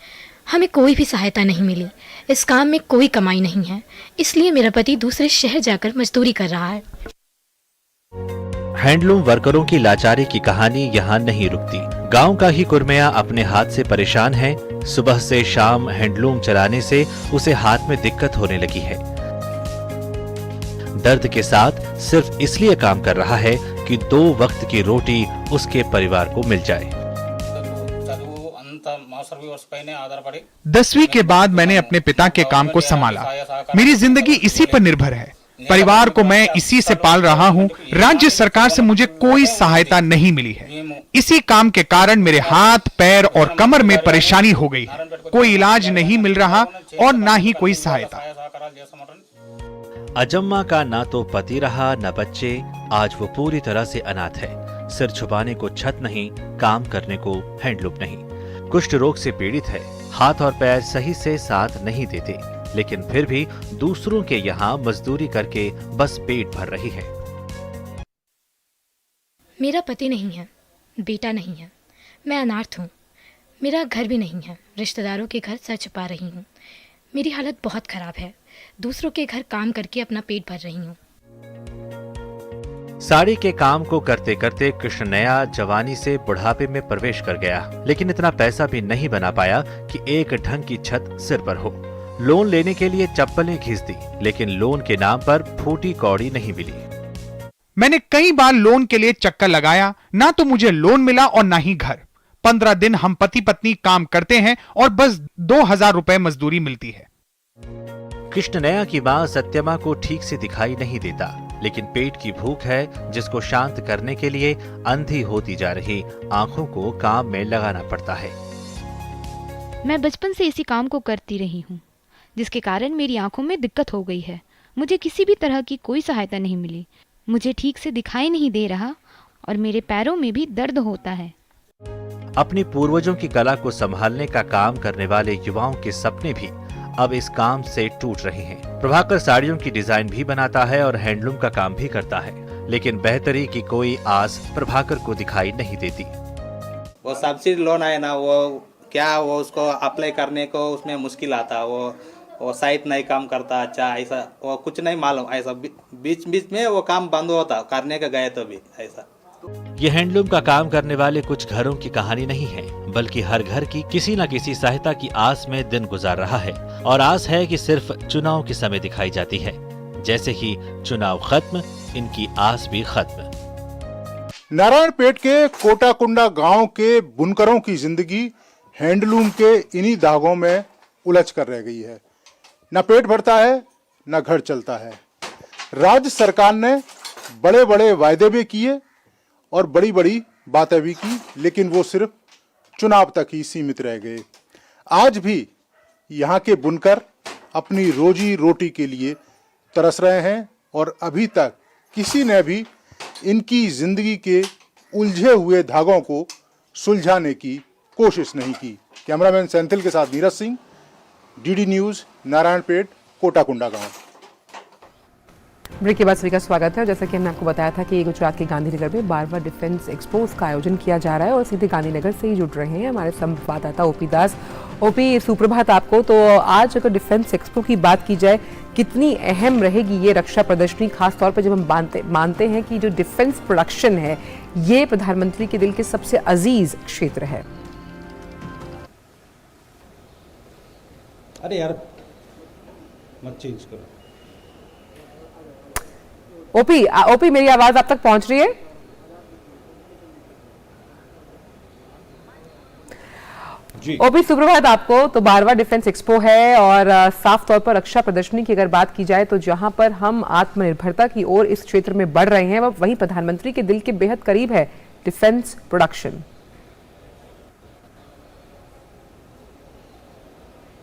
[SPEAKER 8] हमें कोई भी सहायता नहीं मिली। इस काम में कोई कमाई नहीं है, इसलिए मेरा पति दूसरे शहर जाकर मजदूरी कर रहा है।
[SPEAKER 7] हैंडलूम वर्करों की लाचारी की कहानी यहाँ नहीं रुकती। गांव का ही कुरमिया अपने हाथ से परेशान है। सुबह से शाम हैंडलूम चलाने से उसे हाथ में दिक्कत होने लगी है। दर्द के साथ सिर्फ इसलिए काम कर रहा है कि 2 वक्त की रोटी उसके परिवार को मिल जाए।
[SPEAKER 9] 10वीं के बाद मैंने अपने पिता के काम को संभाला। मेरी जिंदगी इसी पर निर्भर है। परिवार को मैं इसी से पाल रहा हूँ। राज्य सरकार से मुझे कोई सहायता नहीं मिली है। इसी काम के कारण मेरे हाथ, पैर और कमर में परेशानी हो गई है। कोई इलाज नहीं मिल रहा और ना ही कोई सहायता।
[SPEAKER 7] अजम्मा का ना तो पति रहा न बच्चे। आज वो पूरी तरह से अनाथ है। सिर छुपाने को छत नहीं, काम करने को हैंडलूम नहीं। कुष्ठ रोग से पीड़ित है। हाथ और पैर सही से साथ नहीं देते, लेकिन फिर भी दूसरों के यहाँ मजदूरी करके बस पेट भर रही है।
[SPEAKER 8] मेरा पति नहीं है, बेटा नहीं है। मैं अनाथ हूँ। मेरा घर भी नहीं है। रिश्तेदारों के घर सर छुपा रही हूँ। मेरी हालत बहुत खराब है। दूसरों के घर काम करके अपना पेट भर रही हूँ।
[SPEAKER 7] साड़ी के काम को करते करते कृष्णनया जवानी से बुढ़ापे में प्रवेश कर गया, लेकिन इतना पैसा भी नहीं बना पाया कि एक ढंग की छत सिर पर हो। लोन लेने के लिए चप्पलें घिस दी, लेकिन लोन के नाम पर फूटी कौड़ी नहीं मिली।
[SPEAKER 9] मैंने कई बार लोन के लिए चक्कर लगाया, ना तो मुझे लोन मिला और ना ही घर। 15 दिन हम पति पत्नी काम करते हैं और बस 2000 रुपए मजदूरी मिलती है।
[SPEAKER 7] कृष्णनया की मां सत्यमा को ठीक से दिखाई नहीं देता, लेकिन पेट की भूख है जिसको शांत करने के लिए अंधी होती जा रही आंखों को काम में लगाना पड़ता है।
[SPEAKER 10] मैं बचपन से इसी काम को करती रही हूँ, जिसके कारण मेरी आंखों में दिक्कत हो गई है। मुझे किसी भी तरह की कोई सहायता नहीं मिली। मुझे ठीक से दिखाई नहीं दे रहा और मेरे पैरों में भी दर्द होता है।
[SPEAKER 7] अपनी पूर्वजों की कला को संभालने का काम करने वाले युवाओं के सपने भी अब इस काम से टूट रहे हैं। प्रभाकर साड़ियों की डिजाइन भी बनाता है और हैंडलूम का काम भी करता है, लेकिन बेहतरी की कोई आस प्रभाकर को दिखाई नहीं देती।
[SPEAKER 11] वो सब्सिडी लोन आए ना, वो उसको अप्लाई करने को उसमें मुश्किल आता। वो साइट नहीं काम करता अच्छा, ऐसा वो कुछ नहीं मालूम। ऐसा बीच बीच में वो काम बंद होता, करने का गए तो भी ऐसा।
[SPEAKER 7] ये हैंडलूम का काम करने वाले कुछ घरों की कहानी नहीं है, बल्कि हर घर की किसी न किसी सहायता की आस में दिन गुजार रहा है। और आस है कि सिर्फ चुनाव के समय दिखाई जाती है। जैसे ही चुनाव खत्म, इनकी आस भी खत्म।
[SPEAKER 12] नारायणपेट के कोटाकुंडा गांव के बुनकरों की जिंदगी हैंडलूम के इन्हीं दागों में उलझ कर रह गई है। न पेट भरता है, न घर चलता है। राज्य सरकार ने बड़े बड़े वायदे भी किए और बड़ी बड़ी बातें भी की, लेकिन वो सिर्फ चुनाव तक ही सीमित रह गए। आज भी यहाँ के बुनकर अपनी रोजी रोटी के लिए तरस रहे हैं और अभी तक किसी ने भी इनकी जिंदगी के उलझे हुए धागों को सुलझाने की कोशिश नहीं की। कैमरामैन सेंथिल के साथ नीरज सिंह, डीडी न्यूज, नारायणपेट, कोटाकुंडा गांव।
[SPEAKER 2] ब्रेक के बाद सभी का स्वागत है। जैसा कि हमने आपको बताया था कि गुजरात के गांधीनगर में 12वां डिफेंस एक्सपो का आयोजन किया जा रहा है और सीधे गांधीनगर से ही जुड़ रहे हैं हमारे संवाददाता ओपी दास। ओपी, सुप्रभात आपको। तो आज अगर डिफेंस एक्सपो की बात की जाए, कितनी अहम रहेगी ये रक्षा प्रदर्शनी, खासतौर पर जब हम मानते हैं कि जो डिफेंस प्रोडक्शन है ये प्रधानमंत्री के दिल के सबसे अजीज क्षेत्र है।
[SPEAKER 6] अरे यार मत चेंज करो।
[SPEAKER 2] ओपी मेरी आवाज आप तक पहुंच रही है?
[SPEAKER 6] जी।
[SPEAKER 2] ओपी, सुप्रभात आपको। तो 12वां डिफेंस एक्सपो है और साफ तौर पर रक्षा प्रदर्शनी की अगर बात की जाए तो जहां पर हम आत्मनिर्भरता की ओर इस क्षेत्र में बढ़ रहे हैं वहीं प्रधानमंत्री के दिल के बेहद करीब है डिफेंस प्रोडक्शन।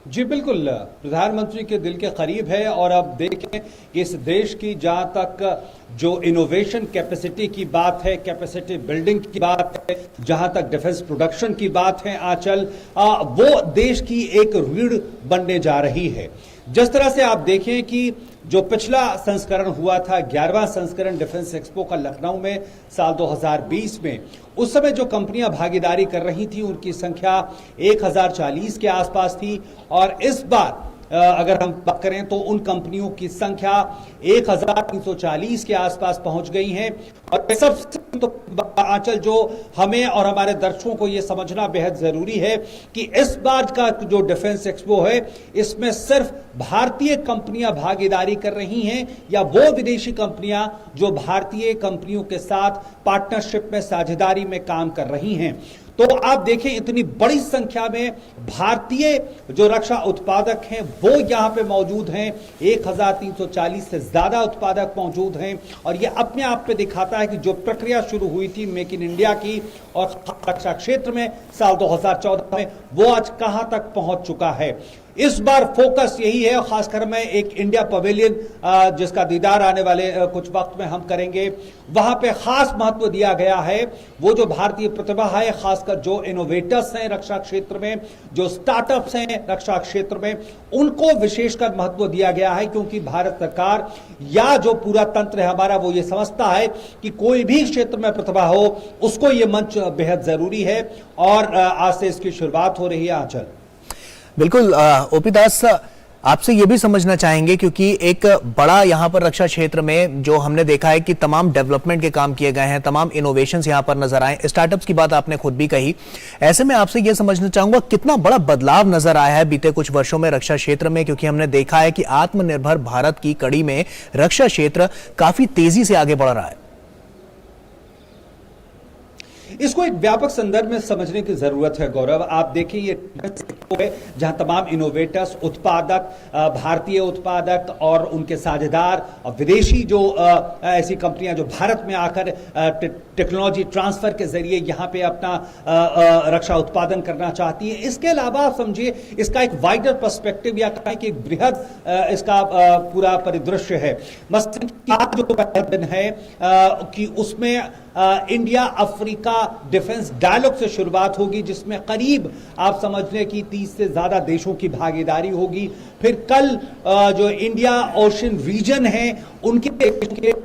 [SPEAKER 6] जी बिल्कुल, प्रधानमंत्री के दिल के करीब है। और अब देखें कि इस देश की जहां तक जो इनोवेशन कैपेसिटी की बात है, कैपेसिटी बिल्डिंग की बात है, जहां तक डिफेंस प्रोडक्शन की बात है आंचल, वो देश की एक रीढ़ बनने जा रही है। जिस तरह से आप देखें कि जो पिछला संस्करण हुआ था, 11वां संस्करण डिफेंस एक्सपो का लखनऊ में साल 2020 में, उस समय जो कंपनियां भागीदारी कर रही थी उनकी संख्या 1040 के आसपास थी और इस बार अगर हम बात करें तो उन कंपनियों की संख्या 1340 के आसपास पहुंच गई है। और सबसे तो आंचल जो हमें और हमारे दर्शकों को यह समझना बेहद जरूरी है कि इस बार का जो डिफेंस एक्सपो है इसमें सिर्फ भारतीय कंपनियां भागीदारी कर रही हैं या वो विदेशी कंपनियां जो भारतीय कंपनियों के साथ पार्टनरशिप में, साझेदारी में काम कर रही हैं। तो आप देखें इतनी बड़ी संख्या में भारतीय जो रक्षा उत्पादक हैं वो यहां पे मौजूद हैं। 1340 से ज्यादा उत्पादक मौजूद हैं और ये अपने आप पे दिखाता है कि जो प्रक्रिया शुरू हुई थी मेक इन इंडिया की और रक्षा क्षेत्र में साल 2014 में, वो आज कहां तक पहुंच चुका है। इस बार फोकस यही है, खासकर मैं एक इंडिया पवेलियन जिसका दीदार आने वाले कुछ वक्त में हम करेंगे, वहां पे खास महत्व दिया गया है। वो जो भारतीय प्रतिभा है, खासकर जो इनोवेटर्स हैं रक्षा क्षेत्र में, जो स्टार्टअप्स हैं रक्षा क्षेत्र में, उनको विशेषकर महत्व दिया गया है क्योंकि भारत सरकार या जो पूरा तंत्र है हमारा वो ये समझता है कि कोई भी क्षेत्र में प्रतिभा हो उसको ये मंच बेहद जरूरी है और आज से इसकी शुरुआत हो रही है। आंचल
[SPEAKER 1] बिल्कुल, ओपी दास आपसे ये भी समझना चाहेंगे क्योंकि एक बड़ा यहाँ पर रक्षा क्षेत्र में जो हमने देखा है कि तमाम डेवलपमेंट के काम किए गए हैं, तमाम इनोवेशंस यहाँ पर नजर आए, स्टार्टअप्स की बात आपने खुद भी कही। ऐसे में आपसे ये समझना चाहूंगा कितना बड़ा बदलाव नजर आया है बीते कुछ वर्षों में रक्षा क्षेत्र में, क्योंकि हमने देखा है कि आत्मनिर्भर भारत की कड़ी में रक्षा क्षेत्र काफी तेजी से आगे बढ़ रहा है।
[SPEAKER 6] इसको एक व्यापक संदर्भ में समझने की जरूरत है गौरव। आप देखिए ये जहां तमाम इनोवेटर्स, उत्पादक, भारतीय उत्पादक और उनके साझेदार और विदेशी जो ऐसी कंपनियां जो भारत में आकर टेक्नोलॉजी ट्रांसफर के जरिए यहां पे अपना रक्षा उत्पादन करना चाहती है। इसके अलावा आप समझिए इसका एक वाइडर पर्सपेक्टिव या कहें कि एक बृहद इसका पूरा परिदृश्य है। मसलन आज जो दिन है कि उसमें इंडिया अफ्रीका डिफेंस डायलॉग से शुरुआत होगी जिसमें करीब आप समझ लें कि 30 से ज्यादा देशों की भागीदारी होगी। फिर कल जो इंडिया ओशन रीजन है उनके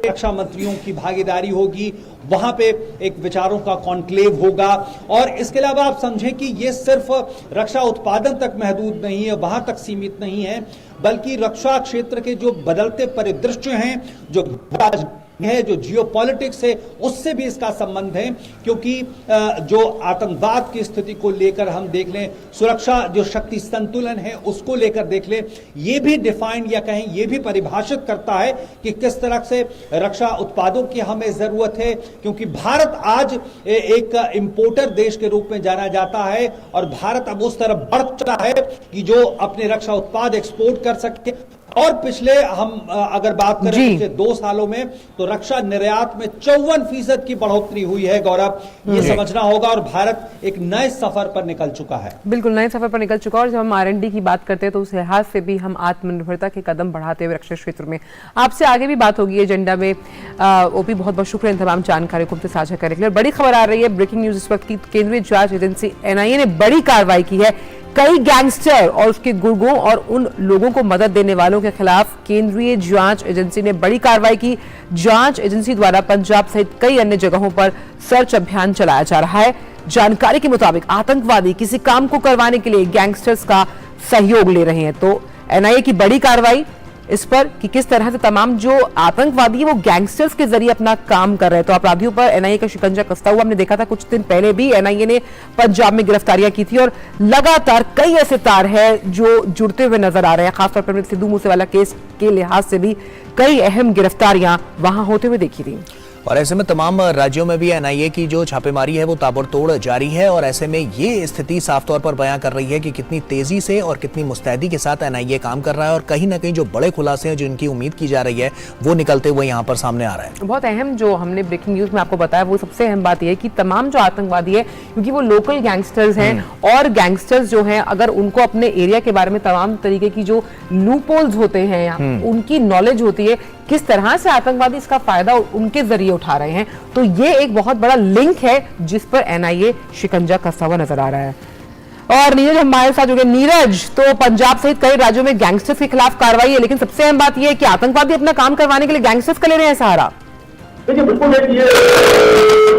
[SPEAKER 6] रक्षा मंत्रियों की भागीदारी होगी, वहां पे एक विचारों का कॉन्क्लेव होगा। और इसके अलावा आप समझें कि ये सिर्फ रक्षा उत्पादन तक महदूद नहीं है, वहां तक सीमित नहीं है, बल्कि रक्षा क्षेत्र के जो बदलते परिदृश्य हैं, जो है, जो जियोपॉलिटिक्स है, उससे भी इसका संबंध है। क्योंकि जो आतंकवाद की स्थिति को लेकर हम देख लें, सुरक्षा जो शक्ति संतुलन है उसको लेकर देख लें, ये भी डिफाइन या कहें ये भी परिभाषित करता है कि किस तरह से रक्षा उत्पादों की हमें जरूरत है। क्योंकि भारत आज एक इंपोर्टर देश के रूप में जाना जाता है और भारत अब उस तरफ बढ़ चला है कि जो अपने रक्षा उत्पाद एक्सपोर्ट कर सके और पिछले हम अगर बात करें पिछले 2 सालों में तो रक्षा निर्यात में 54% की बढ़ोतरी हुई है। गौरव, ये समझना होगा और भारत एक नए सफर पर निकल चुका है।
[SPEAKER 2] बिल्कुल नए सफर पर निकल चुका है। और जब हम R&D की बात करते हैं तो उस लिहाज से भी हम आत्मनिर्भरता के कदम बढ़ाते हुए रक्षा क्षेत्र में आपसे आगे भी बात होगी एजेंडा में। ओपी, बहुत बहुत शुक्रिया तमाम जानकारी को हमसे साझा करने के लिए। बड़ी खबर आ रही है, ब्रेकिंग न्यूज इस वक्त की। केंद्रीय जांच एजेंसी NIA ने बड़ी कार्रवाई की है। कई गैंगस्टर और उसके गुर्गों और उन लोगों को मदद देने वालों के खिलाफ केंद्रीय जांच एजेंसी ने बड़ी कार्रवाई की। जांच एजेंसी द्वारा पंजाब सहित कई अन्य जगहों पर सर्च अभियान चलाया जा रहा है। जानकारी के मुताबिक आतंकवादी किसी काम को करवाने के लिए गैंगस्टर्स का सहयोग ले रहे हैं। तो NIA की बड़ी कार्रवाई इस पर कि किस तरह से तमाम जो आतंकवादी है वो गैंगस्टर्स के जरिए अपना काम कर रहे हैं। तो अपराधियों पर NIA का शिकंजा कसता हुआ हमने देखा था। कुछ दिन पहले भी NIA ने पंजाब में गिरफ्तारियां की थी और लगातार कई ऐसे तार हैं जो जुड़ते हुए नजर आ रहे हैं। खासतौर पर सिद्धू मूसेवाला केस के लिहाज से भी कई अहम गिरफ्तारियां वहां होते हुए देखी थी।
[SPEAKER 1] और ऐसे में तमाम राज्यों में भी NIA की जो छापेमारी है वो ताबड़तोड़ जारी है। और ऐसे में ये स्थिति साफ तौर पर बयां कर रही है कि कितनी तेजी से और कितनी मुस्तैदी के साथ NIA काम कर रहा है। और कहीं ना कहीं जो बड़े खुलासे हैं जिनकी उम्मीद की जा रही है वो निकलते हुए यहाँ पर सामने आ रहा है।
[SPEAKER 2] बहुत अहम जो हमने ब्रेकिंग न्यूज में आपको बताया वो सबसे अहम बात यह है कि तमाम जो आतंकवादी है, क्योंकि वो लोकल गैंगस्टर्स हैं और गैंगस्टर्स जो हैं अगर उनको अपने एरिया के बारे में तमाम तरीके की जो लूपहोल्स होते हैं उनकी नॉलेज होती है, किस तरह से आतंकवादी इसका फायदा उनके जरिए उठा रहे हैं, तो ये एक बहुत बड़ा लिंक है जिस पर NIA शिकंजा कसता हुआ नजर आ रहा है। और नीरज हमारे साथ जुड़े। नीरज, तो पंजाब सहित कई राज्यों में गैंगस्टर्स के खिलाफ कार्रवाई है, लेकिन सबसे अहम बात यह है कि आतंकवादी अपना काम करवाने के लिए गैंगस्टर्स का ले रहे हैं सहारा।
[SPEAKER 12] देखिए, बिल्कुल एक ये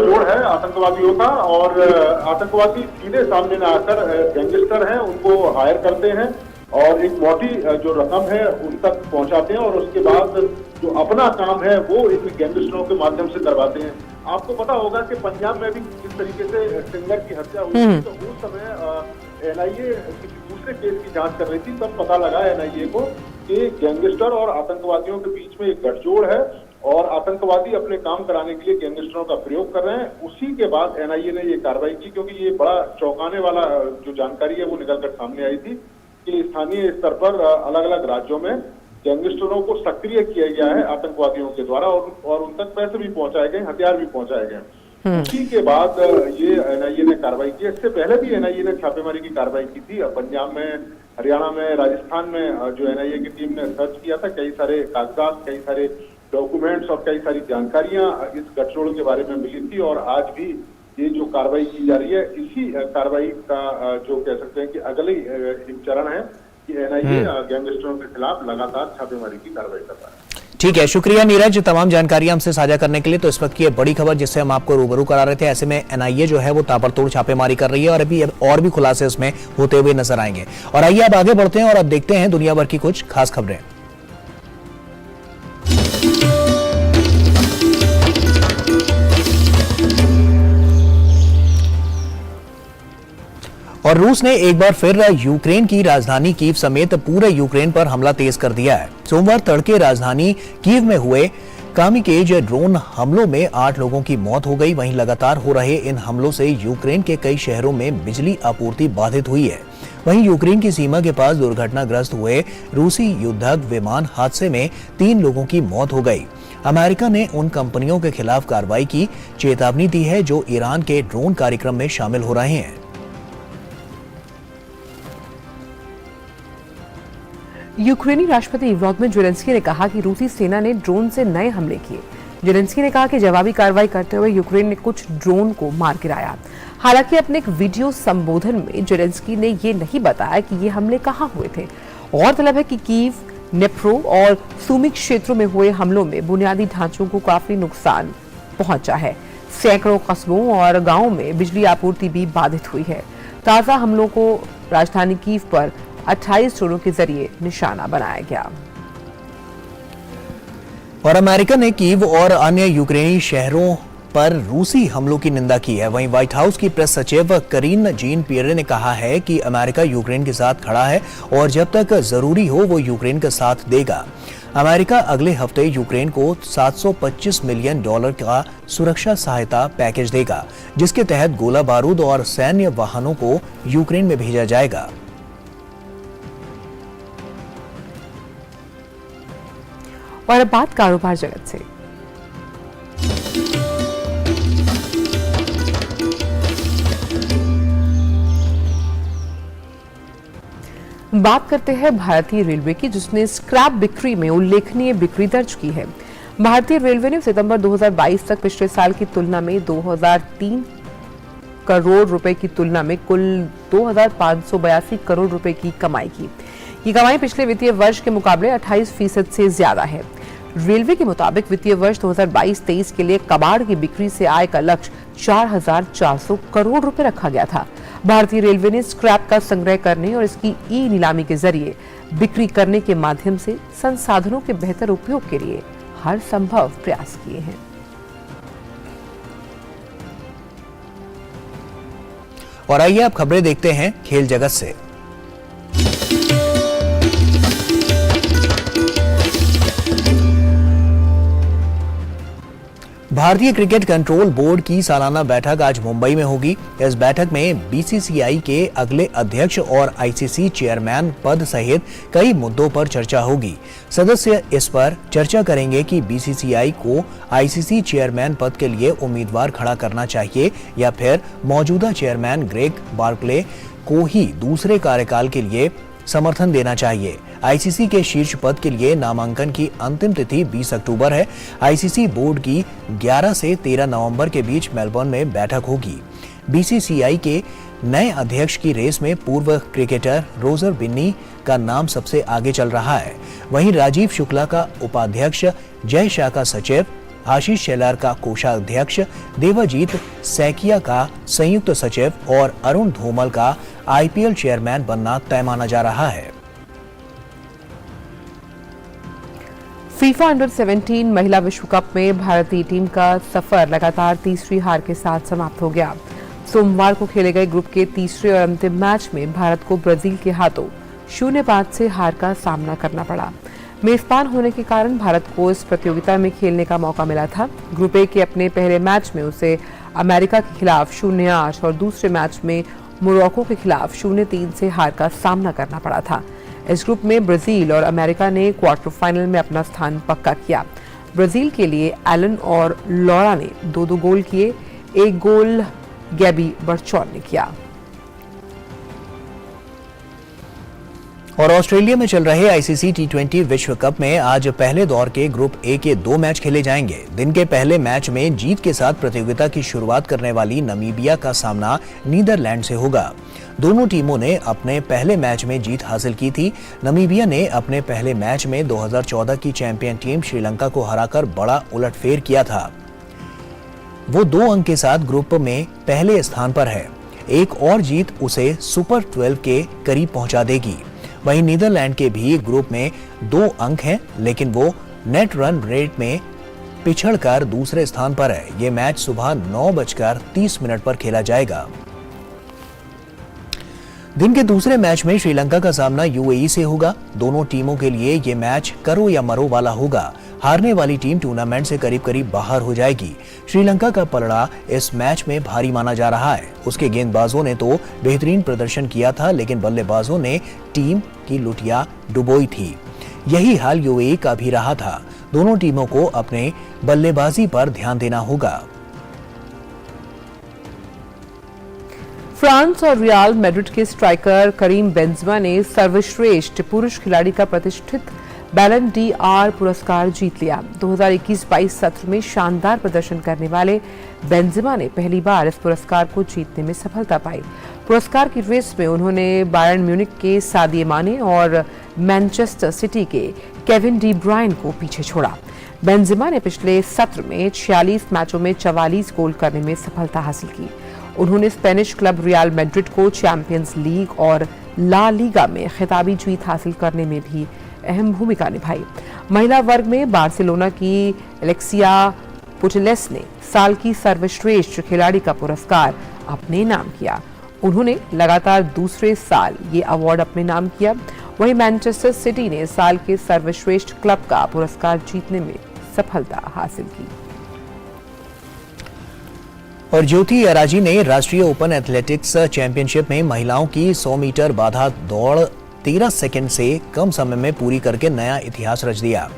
[SPEAKER 12] जोड़ है आतंकवादियों का, और आतंकवादी सीधे सामने न आकर गैंगस्टर हैं उनको हायर करते हैं और एक मोटी जो रकम है उन तक पहुंचाते हैं और उसके बाद जो अपना काम है वो इन गैंगस्टरों के माध्यम से करवाते हैं। आपको पता होगा कि पंजाब में भी किस तरीके से सिंगर की हत्या हुई थी, तो उस समय NIA किसी दूसरे केस की जांच कर रही थी। तब पता लगा NIA को कि गैंगस्टर और आतंकवादियों के बीच में एक गठजोड़ है और आतंकवादी अपने काम कराने के लिए गैंगस्टरों का प्रयोग कर रहे हैं। उसी के बाद NIA ने ये कार्रवाई की, क्योंकि ये बड़ा चौंकाने वाला जो जानकारी है वो निकलकर सामने आई थी कि स्थानीय स्तर पर अलग अलग राज्यों में गैंगस्टरों को सक्रिय किया गया है आतंकवादियों के द्वारा और उन तक पैसे भी पहुंचाए गए, हथियार भी पहुंचाए गए। उसी के बाद ये NIA ने कार्रवाई की। इससे पहले भी NIA ने छापेमारी की कार्रवाई की थी पंजाब में, हरियाणा में, राजस्थान में। जो NIA की टीम ने सर्च किया था, कई सारे कागजात, कई सारे डॉक्यूमेंट्स और कई सारी जानकारियां इस गठजोड़ के बारे में मिली थी। और आज भी ये जो कार्रवाई की जा रही है, इसी कार्रवाई का जो कह सकते हैं कि अगले एक चरण है कि NIA गैंगस्टरों के खिलाफ लगातार छापेमारी की कार्रवाई कर रहा है।
[SPEAKER 1] ठीक है, शुक्रिया नीरज तमाम जानकारी हमसे साझा करने के लिए। तो इस वक्त की बड़ी खबर जिससे हम आपको रूबरू करा रहे थे, ऐसे में NIA जो है वो ताबड़तोड़ छापेमारी कर रही है और अभी और भी खुलासे इसमें होते हुए नजर आएंगे। और आइए अब आगे बढ़ते हैं और अब देखते हैं दुनिया भर की कुछ खास खबरें। और रूस ने एक बार फिर यूक्रेन की राजधानी कीव समेत पूरे यूक्रेन पर हमला तेज कर दिया है। सोमवार तड़के राजधानी कीव में हुए कामिकेज ड्रोन हमलों में 8 लोगों की मौत हो गई। वहीं लगातार हो रहे इन हमलों से यूक्रेन के कई शहरों में बिजली आपूर्ति बाधित हुई है। वहीं यूक्रेन की सीमा के पास दुर्घटनाग्रस्त हुए रूसी युद्धक विमान हादसे में 3 लोगों की मौत हो गई। अमेरिका ने उन कंपनियों के खिलाफ कार्रवाई की चेतावनी दी है जो ईरान के ड्रोन कार्यक्रम में शामिल हो रहे हैं।
[SPEAKER 2] यूक्रेनी राष्ट्रपति व्लादिमीर ज़ेलेंस्की ने कहा कि रूसी सेना ने ड्रोन से नए हमले किए। ज़ेलेंस्की ने कहा कि जवाबी कार्रवाई करते हुए यूक्रेन ने कुछ ड्रोन को मार गिराया। हालांकि अपने एक वीडियो संबोधन में ज़ेलेंस्की ने ये नहीं बताया कि ये हमले कहां हुए थे। गौरतलब है कि कीव, नेप्रो और सुमी क्षेत्रों में हुए हमलों में बुनियादी ढांचों को काफी नुकसान पहुंचा है। सैकड़ों कस्बों और गांवों में बिजली आपूर्ति भी बाधित हुई है। ताजा हमलों को राजधानी कीव पर 28 ड्रोनों के जरिए निशाना बनाया गया।
[SPEAKER 1] और अमेरिका ने कीव और अन्य यूक्रेनी शहरों पर रूसी हमलों की निंदा की है। वहीं व्हाइट हाउस की प्रेस सचिव करीन जीन पियरे ने कहा है कि अमेरिका यूक्रेन के साथ खड़ा है और जब तक जरूरी हो वो यूक्रेन का साथ देगा। अमेरिका अगले हफ्ते यूक्रेन को $725 मिलियन का सुरक्षा सहायता पैकेज देगा, जिसके तहत गोला बारूद और सैन्य वाहनों को यूक्रेन में भेजा जाएगा।
[SPEAKER 2] और अब बात कारोबार जगत से। बात करते हैं भारतीय रेलवे की, जिसने स्क्रैप बिक्री में उल्लेखनीय बिक्री दर्ज की है। भारतीय रेलवे ने सितंबर 2022 तक पिछले साल की तुलना में 2003 करोड़ रुपए की तुलना में कुल 2582 करोड़ रुपए की कमाई की। ये कमाई पिछले वित्तीय वर्ष के मुकाबले 28% से ज्यादा है। रेलवे के मुताबिक वित्तीय वर्ष 2022-23 के लिए कबाड़ की बिक्री से आय का लक्ष्य 4400 करोड़ रुपए रखा गया था। भारतीय रेलवे ने स्क्रैप का संग्रह करने और इसकी ई नीलामी के जरिए बिक्री करने के माध्यम से संसाधनों के बेहतर उपयोग के लिए हर संभव प्रयास किए हैं।
[SPEAKER 1] और आइए अब खबरें देखते हैं खेल जगत से। भारतीय क्रिकेट कंट्रोल बोर्ड की सालाना बैठक आज मुंबई में होगी। इस बैठक में बीसीसीआई के अगले अध्यक्ष और आईसीसी चेयरमैन पद सहित कई मुद्दों पर चर्चा होगी। सदस्य इस पर चर्चा करेंगे कि बीसीसीआई को आईसीसी चेयरमैन पद के लिए उम्मीदवार खड़ा करना चाहिए या फिर मौजूदा चेयरमैन ग्रेग बार्कले को ही दूसरे कार्यकाल के लिए समर्थन देना चाहिए। आईसीसी के शीर्ष पद के लिए नामांकन की अंतिम तिथि 20 अक्टूबर है। आईसीसी बोर्ड की 11 से 13 नवंबर के बीच मेलबर्न में बैठक होगी। बीसीसीआई के नए अध्यक्ष की रेस में पूर्व क्रिकेटर रोजर बिन्नी का नाम सबसे आगे चल रहा है। वहीं राजीव शुक्ला का उपाध्यक्ष, जय शाह का सचिव, आशीष शेलार का कोषाध्यक्ष, देवाजीत सैकिया का संयुक्त सचिव और अरुण धूमल का आईपीएल चेयरमैन बनना तय माना जा रहा है।
[SPEAKER 2] फीफा अंडर 17 महिला विश्व कप में भारतीय टीम का सफर लगातार तीसरी हार के साथ समाप्त हो गया। सोमवार को खेले गए ग्रुप के तीसरे और अंतिम मैच में भारत को ब्राजील के हाथों 0-5 से हार का सामना करना पड़ा। मेजबान होने के कारण भारत को इस प्रतियोगिता में खेलने का मौका मिला था। ग्रुप ए के अपने पहले मैच में उसे अमेरिका के खिलाफ 0-8 और दूसरे मैच में मोरक्को के खिलाफ 0-3 से हार का सामना करना पड़ा था। इस ग्रुप में ब्राजील और अमेरिका ने क्वार्टर फाइनल में अपना स्थान पक्का किया। ब्राजील के लिए एलन और लॉरा ने 2-2 गोल किए, एक गोल गैबी बर्चॉन ने किया।
[SPEAKER 1] और ऑस्ट्रेलिया में चल रहे आईसीसी टी20 विश्व कप में आज पहले दौर के ग्रुप ए के 2 मैच खेले जाएंगे। दिन के पहले मैच में जीत के साथ प्रतियोगिता की शुरुआत करने वाली नामीबिया का सामना नीदरलैंड से होगा। दोनों टीमों ने अपने पहले मैच में जीत हासिल की थी। नामीबिया ने अपने पहले मैच में 2014 की चैंपियन टीम श्रीलंका को हराकर बड़ा उलटफेर किया था। वो 2 अंक के साथ ग्रुप में पहले स्थान पर है। एक और जीत उसे सुपर 12 के करीब पहुंचा देगी। वहीं नीदरलैंड के भी ग्रुप में 2 अंक हैं, लेकिन वो नेट रन रेट में पिछड़कर दूसरे स्थान पर है। ये मैच सुबह 9:30 पर खेला जाएगा। दिन के दूसरे मैच में श्रीलंका का सामना यूएई से होगा। दोनों टीमों के लिए ये मैच करो या मरो वाला होगा। हारने वाली टीम टूर्नामेंट से करीब करीब बाहर हो जाएगी। श्रीलंका का पलड़ा इस मैच में भारी माना जा रहा है। उसके गेंदबाजों ने तो बेहतरीन प्रदर्शन किया था, लेकिन बल्लेबाजों ने टीम की लुटिया डुबोई थी। यही हाल यूएई का भी रहा था। दोनों टीमों को अपने बल्लेबाजी पर ध्यान देना होगा।
[SPEAKER 2] फ्रांस और रियल मैड्रिड के स्ट्राइकर करीम बेंजेमा ने सर्वश्रेष्ठ पुरुष खिलाड़ी का प्रतिष्ठित बैलन डी आर पुरस्कार जीत लिया। 2021-22 सत्र में शानदार प्रदर्शन करने वाले बेंजेमा ने पहली बार इस पुरस्कार को जीतने में सफलता पाई। पुरस्कार की रेस में उन्होंने बायर्न म्यूनिख के सादियो माने और मैनचेस्टर सिटी के केविन डी ब्रुयने को पीछे छोड़ा। बेंजेमा ने पिछले सत्र में 46 मैचों में 44 गोल करने में सफलता हासिल की। उन्होंने स्पेनिश क्लब रियल मैड्रिड को चैंपियंस लीग और ला लीगा में खिताबी जीत हासिल करने में भी अहम भूमिका निभाई। महिला वर्ग में बार्सिलोना की एलेक्सिया पुटेलेस ने साल की सर्वश्रेष्ठ खिलाड़ी का पुरस्कार अपने नाम किया। उन्होंने लगातार दूसरे साल ये अवार्ड अपने नाम किया। वहीं मैनचेस्टर सिटी ने साल के सर्वश्रेष्ठ क्लब का पुरस्कार जीतने में सफलता हासिल की।
[SPEAKER 1] और ज्योति अराजी ने राष्ट्रीय ओपन एथलेटिक्स चैंपियनशिप में महिलाओं की 100 मीटर बाधा दौड़ 13 सेकंड से कम समय में पूरी करके नया इतिहास रच दिया।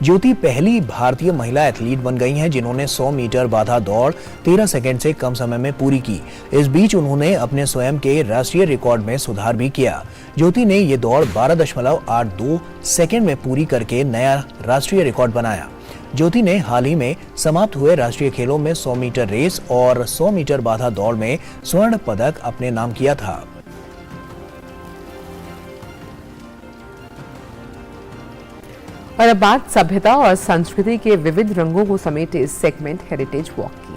[SPEAKER 1] ज्योति पहली भारतीय महिला एथलीट बन गई हैं जिन्होंने 100 मीटर बाधा दौड़ 13 सेकंड से कम समय में पूरी की। इस बीच उन्होंने अपने स्वयं के राष्ट्रीय रिकॉर्ड में सुधार भी किया। ज्योति ने ये दौड़ 12.82 सेकंड में पूरी करके नया राष्ट्रीय रिकॉर्ड बनाया। ज्योति ने हाल ही में समाप्त हुए राष्ट्रीय खेलों में 100 मीटर रेस और 100 मीटर बाधा दौड़ में स्वर्ण पदक अपने नाम किया था।
[SPEAKER 2] और अब बात सभ्यता और संस्कृति के विविध रंगों को समेटे इस सेगमेंट हेरिटेज वॉक की।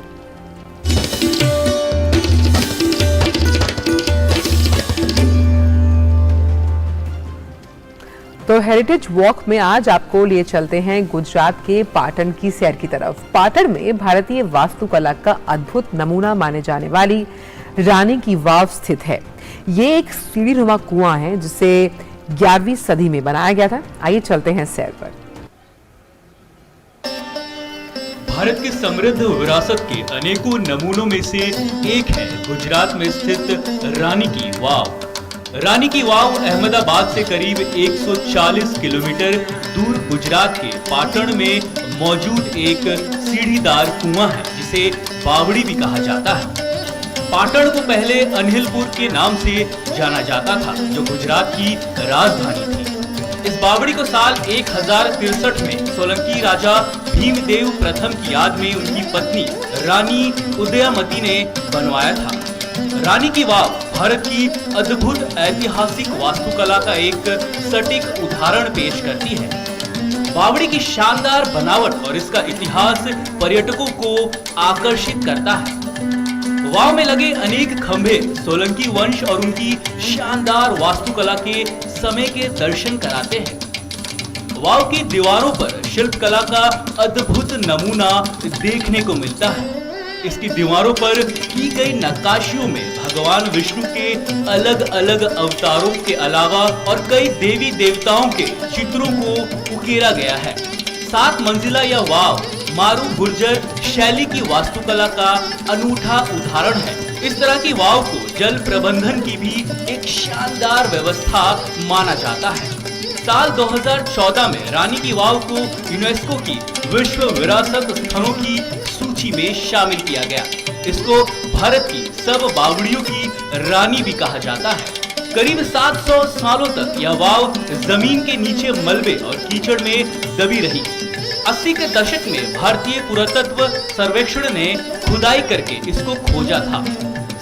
[SPEAKER 2] तो हेरिटेज वॉक में आज आपको लिए चलते हैं गुजरात के पाटन की सैर की तरफ। पाटन में भारतीय वास्तुकला का अद्भुत नमूना माने जाने वाली रानी की वाव स्थित है। ये एक सीढ़ीनुमा कुआं है जिसे 11वीं सदी में बनाया गया था। आइए चलते हैं सैर पर।
[SPEAKER 13] भारत की समृद्ध विरासत के अनेकों नमूनों में से एक है गुजरात में स्थित रानी की वाव। रानी की वाव अहमदाबाद से करीब 140 किलोमीटर दूर गुजरात के पाटन में मौजूद एक सीढ़ीदार कुआं है जिसे बावड़ी भी कहा जाता है। पाटन को पहले अनिलपुर के नाम से जाना जाता था जो गुजरात की राजधानी थी। इस बावड़ी को साल 1063 में सोलंकी राजा भीमदेव प्रथम की याद में उनकी पत्नी रानी उदयमती ने बनवाया था। रानी की वाव भारत की अद्भुत ऐतिहासिक वास्तुकला का एक सटीक उदाहरण पेश करती है। बावड़ी की शानदार बनावट और इसका इतिहास पर्यटकों को आकर्षित करता है। वाव में लगे अनेक खंभे सोलंकी वंश और उनकी शानदार वास्तुकला के समय के दर्शन कराते हैं। वाव की दीवारों पर शिल्पकला का अद्भुत नमूना देखने को मिलता है। इसकी दीवारों पर की गई नक्काशियों में भगवान विष्णु के अलग अलग अवतारों के अलावा और कई देवी देवताओं के चित्रों को उकेरा गया है। 7 मंजिला यह वाव मारू गुर्जर शैली की वास्तुकला का अनूठा उदाहरण है। इस तरह की वाव को जल प्रबंधन की भी एक शानदार व्यवस्था माना जाता है। साल 2014 में रानी की वाव को यूनेस्को की विश्व विरासत स्थलों की सूची में शामिल किया गया। इसको भारत की सब बावड़ियों की रानी भी कहा जाता है। करीब 700 सालों तक यह वाव जमीन के नीचे मलबे और कीचड़ में दबी रही। 80 के दशक में भारतीय पुरातत्व सर्वेक्षण ने खुदाई करके इसको खोजा था।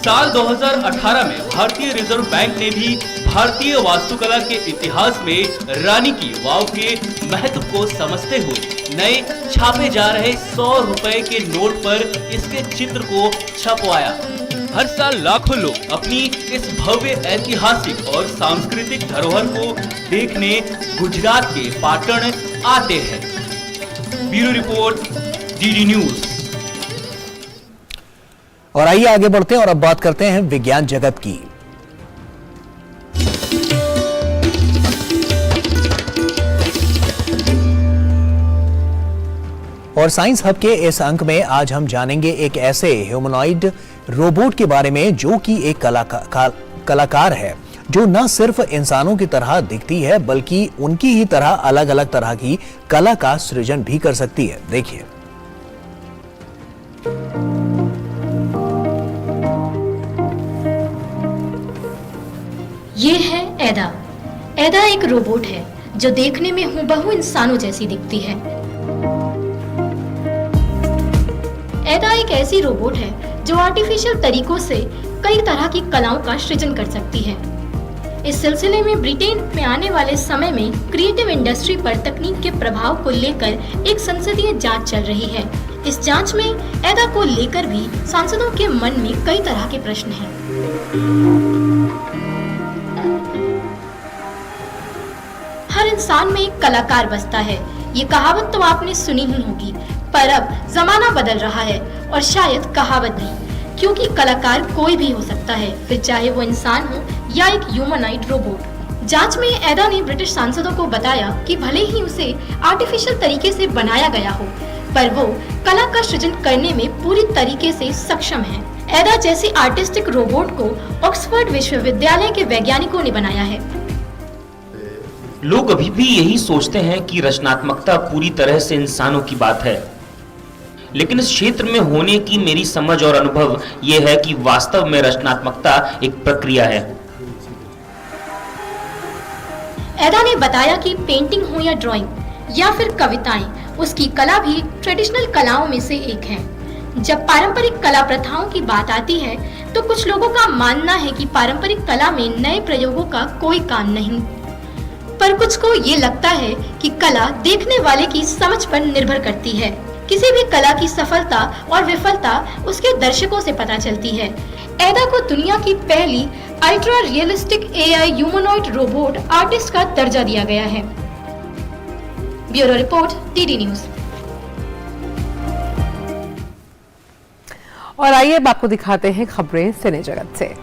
[SPEAKER 13] साल 2018 में भारतीय रिजर्व बैंक ने भी भारतीय वास्तुकला के इतिहास में रानी की वाव के महत्व को समझते हुए नए छापे जा रहे 100 रुपए के नोट पर इसके चित्र को छपवाया। हर साल लाखों लोग अपनी इस भव्य ऐतिहासिक और सांस्कृतिक धरोहर को देखने गुजरात के पाटन आते हैं। Bureau report, DD news.
[SPEAKER 1] और आइए आगे बढ़ते हैं और अब बात करते हैं विज्ञान जगत की। और साइंस हब के इस अंक में आज हम जानेंगे एक ऐसे ह्यूमनॉइड रोबोट के बारे में जो कि एक कलाकार है जो न सिर्फ इंसानों की तरह दिखती है बल्कि उनकी ही तरह अलग अलग तरह की कला का सृजन भी कर सकती है। देखिए।
[SPEAKER 8] ये है एदा। एदा एक रोबोट है जो देखने में हूबहू इंसानों जैसी दिखती है। एदा एक ऐसी रोबोट है जो आर्टिफिशियल तरीकों से कई तरह की कलाओं का सृजन कर सकती है। इस सिलसिले में ब्रिटेन में आने वाले समय में क्रिएटिव इंडस्ट्री पर तकनीक के प्रभाव को लेकर एक संसदीय जांच चल रही है। इस जांच में एदा को लेकर भी सांसदों के मन में कई तरह के प्रश्न हैं। हर इंसान में एक कलाकार बसता है। ये कहावत तो आपने सुनी ही होगी, पर अब जमाना बदल रहा है और शायद कहावत नहीं, क्योंकि कलाकार कोई भी हो सकता है, फिर चाहे वो इंसान हो या एक ह्यूमनॉइड रोबोट। जांच में एदा ने ब्रिटिश सांसदों को बताया कि भले ही उसे आर्टिफिशियल तरीके से बनाया गया हो, पर वो कला का सृजन करने में पूरी तरीके से सक्षम है। एदा जैसी आर्टिस्टिक रोबोट को ऑक्सफोर्ड विश्वविद्यालय के वैज्ञानिकों ने बनाया है।
[SPEAKER 14] लोग अभी भी यही सोचते हैं कि रचनात्मकता पूरी तरह से इंसानों की बात है, लेकिन इस क्षेत्र में होने की मेरी समझ और अनुभव यह है कि वास्तव में रचनात्मकता एक प्रक्रिया है।
[SPEAKER 8] एदा ने बताया कि पेंटिंग हो या ड्राइंग या फिर कविताएं, उसकी कला भी ट्रेडिशनल कलाओं में से एक है। जब पारंपरिक कला प्रथाओं की बात आती है तो कुछ लोगों का मानना है कि पारंपरिक कला में नए प्रयोगों का कोई काम नहीं, पर कुछ को ये लगता है कि कला देखने वाले की समझ पर निर्भर करती है। किसी भी कला की सफलता और विफलता उसके दर्शकों से पता चलती है। एदा को दुनिया की पहली ultra realistic AI humanoid robot artist का दर्जा दिया गया है। Bureau report, TD news.
[SPEAKER 2] और आइए अब आपको दिखाते हैं खबरें सिने जगत से।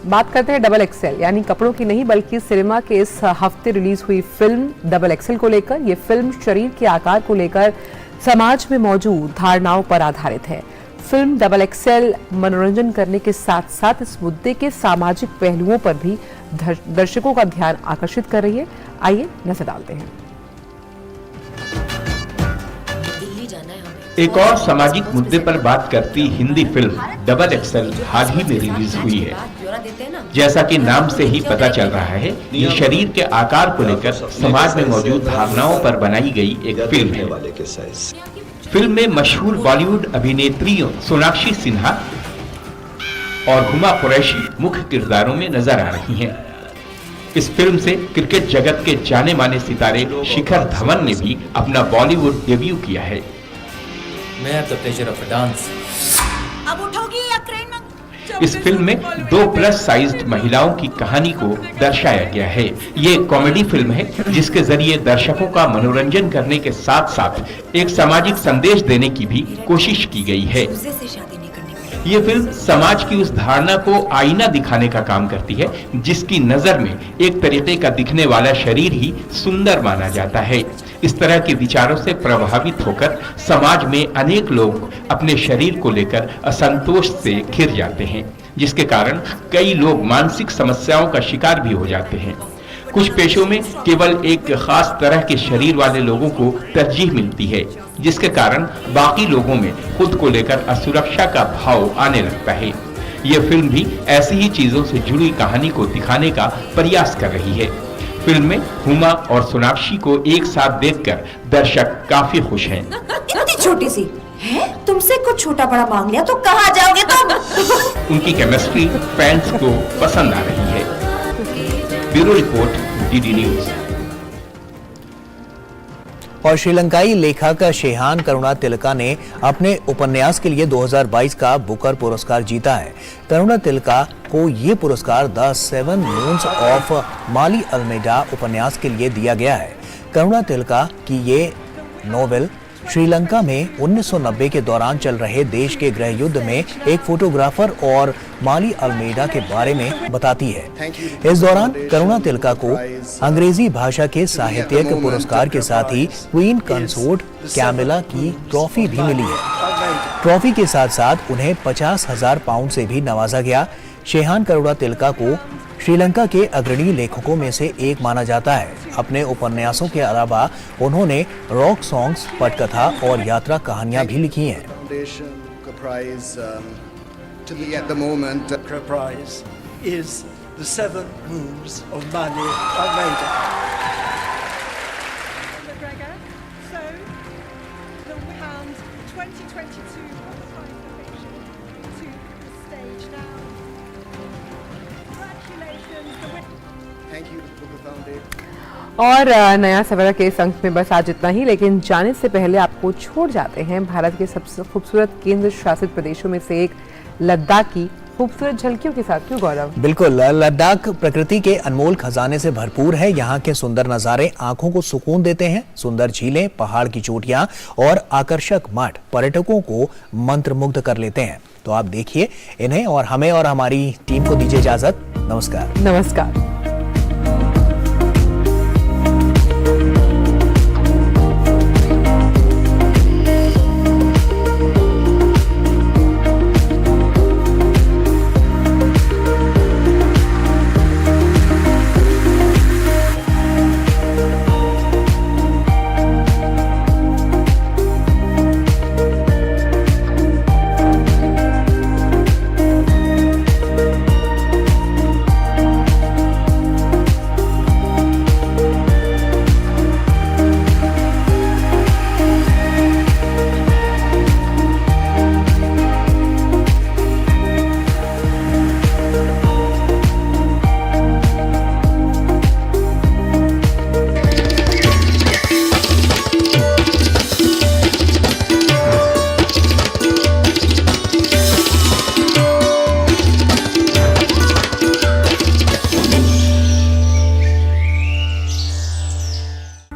[SPEAKER 2] बात करते हैं डबल एक्सेल यानी कपड़ों की नहीं बल्कि सिनेमा के इस हफ्ते रिलीज हुई फिल्म डबल एक्सेल को लेकर। ये फिल्म शरीर के आकार को लेकर समाज में मौजूद धारणाओं पर आधारित है। फिल्म डबल एक्सेल मनोरंजन करने के साथ साथ इस मुद्दे के सामाजिक पहलुओं पर भी दर्शकों का ध्यान आकर्षित कर रही है। आइए नजर डालते हैं।
[SPEAKER 15] एक और सामाजिक मुद्दे पर बात करती हिंदी फिल्म डबल एक्सेल हाल ही में रिलीज हुई है। जैसा कि नाम से ही पता चल रहा है, ये शरीर के आकार को लेकर समाज में मौजूद धारणाओं पर बनाई गई एक फिल्म है। फिल्म में मशहूर बॉलीवुड अभिनेत्रियों सोनाक्षी सिन्हा और हुमा कुरैशी मुख्य किरदारों में नजर आ रही हैं। इस फिल्म से क्रिकेट जगत के जाने माने सितारे शिखर धवन ने भी अपना बॉलीवुड डेब्यू किया है। इस फिल्म में 2+ साइज्ड महिलाओं की कहानी को दर्शाया गया है। ये कॉमेडी फिल्म है जिसके जरिए दर्शकों का मनोरंजन करने के साथ साथ एक सामाजिक संदेश देने की भी कोशिश की गई है। ये फिल्म समाज की उस धारणा को आईना दिखाने का काम करती है जिसकी नजर में एक तरीके का दिखने वाला शरीर ही सुंदर माना जाता है। इस तरह के विचारों से प्रभावित होकर समाज में अनेक लोग अपने शरीर को लेकर असंतोष से घिर जाते हैं, जिसके कारण कई लोग मानसिक समस्याओं का शिकार भी हो जाते हैं। कुछ पेशों में केवल एक खास तरह के शरीर वाले लोगों को तरजीह मिलती है, जिसके कारण बाकी लोगों में खुद को लेकर असुरक्षा का भाव आने लगता है। ये फिल्म भी ऐसी ही चीजों से जुड़ी कहानी को दिखाने का प्रयास कर रही है। फिल्म में हुमा और सोनाक्षी को एक साथ देखकर दर्शक काफी खुश हैं।
[SPEAKER 16] इतनी छोटी सी है, तुमसे कुछ छोटा बड़ा मांग लिया तो कहाँ जाओगे तुम?
[SPEAKER 15] उनकी केमिस्ट्री फैंस को पसंद आ रही है। Bureau report, DD news.
[SPEAKER 1] और श्रीलंकाई लेखक शेहान करुणा तिलका ने अपने उपन्यास के लिए 2022 का बुकर पुरस्कार जीता है। करुणा तिलका को ये पुरस्कार the 7 moons of Maali Almeida उपन्यास के लिए दिया गया है। करुणा तिलका की ये नोवेल श्रीलंका में 1990 के दौरान चल रहे देश के गृह युद्ध में एक फोटोग्राफर और माली अल्मेडा के बारे में बताती है। इस दौरान करुणा तिलका को अंग्रेजी भाषा के साहित्यिक पुरस्कार के साथ ही क्वीन कंसोर्ट कैमिला की ट्रॉफी भी मिली है। ट्रॉफी के साथ साथ उन्हें 50,000 पाउंड से भी नवाजा गया। शेहान करुणा तिलका को श्रीलंका के अग्रणी लेखकों में से एक माना जाता है। अपने उपन्यासों के अलावा उन्होंने रॉक सॉन्ग्स, पटकथा और यात्रा कहानियां भी लिखी हैं।
[SPEAKER 2] और नया सवेरा के इस अंक में बस आज इतना ही, लेकिन जाने से पहले आपको छोड़ जाते हैं भारत के सबसे खूबसूरत केंद्र शासित प्रदेशों में से एक लद्दाख की खूबसूरत झलकियों के साथ। क्यों गौरव?
[SPEAKER 1] बिल्कुल, लद्दाख प्रकृति के अनमोल खजाने से भरपूर है। यहाँ के सुंदर नजारे आंखों को सुकून देते हैं। सुंदर झीलें, पहाड़ की चोटियां और आकर्षक मठ पर्यटकों को मंत्रमुग्ध कर लेते हैं। तो आप देखिए इन्हें और हमें और हमारी टीम को दीजिए इजाजत। नमस्कार।
[SPEAKER 2] नमस्कार।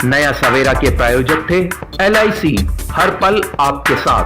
[SPEAKER 17] नया सवेरा के प्रायोजक थे LIC, हर पल आपके साथ।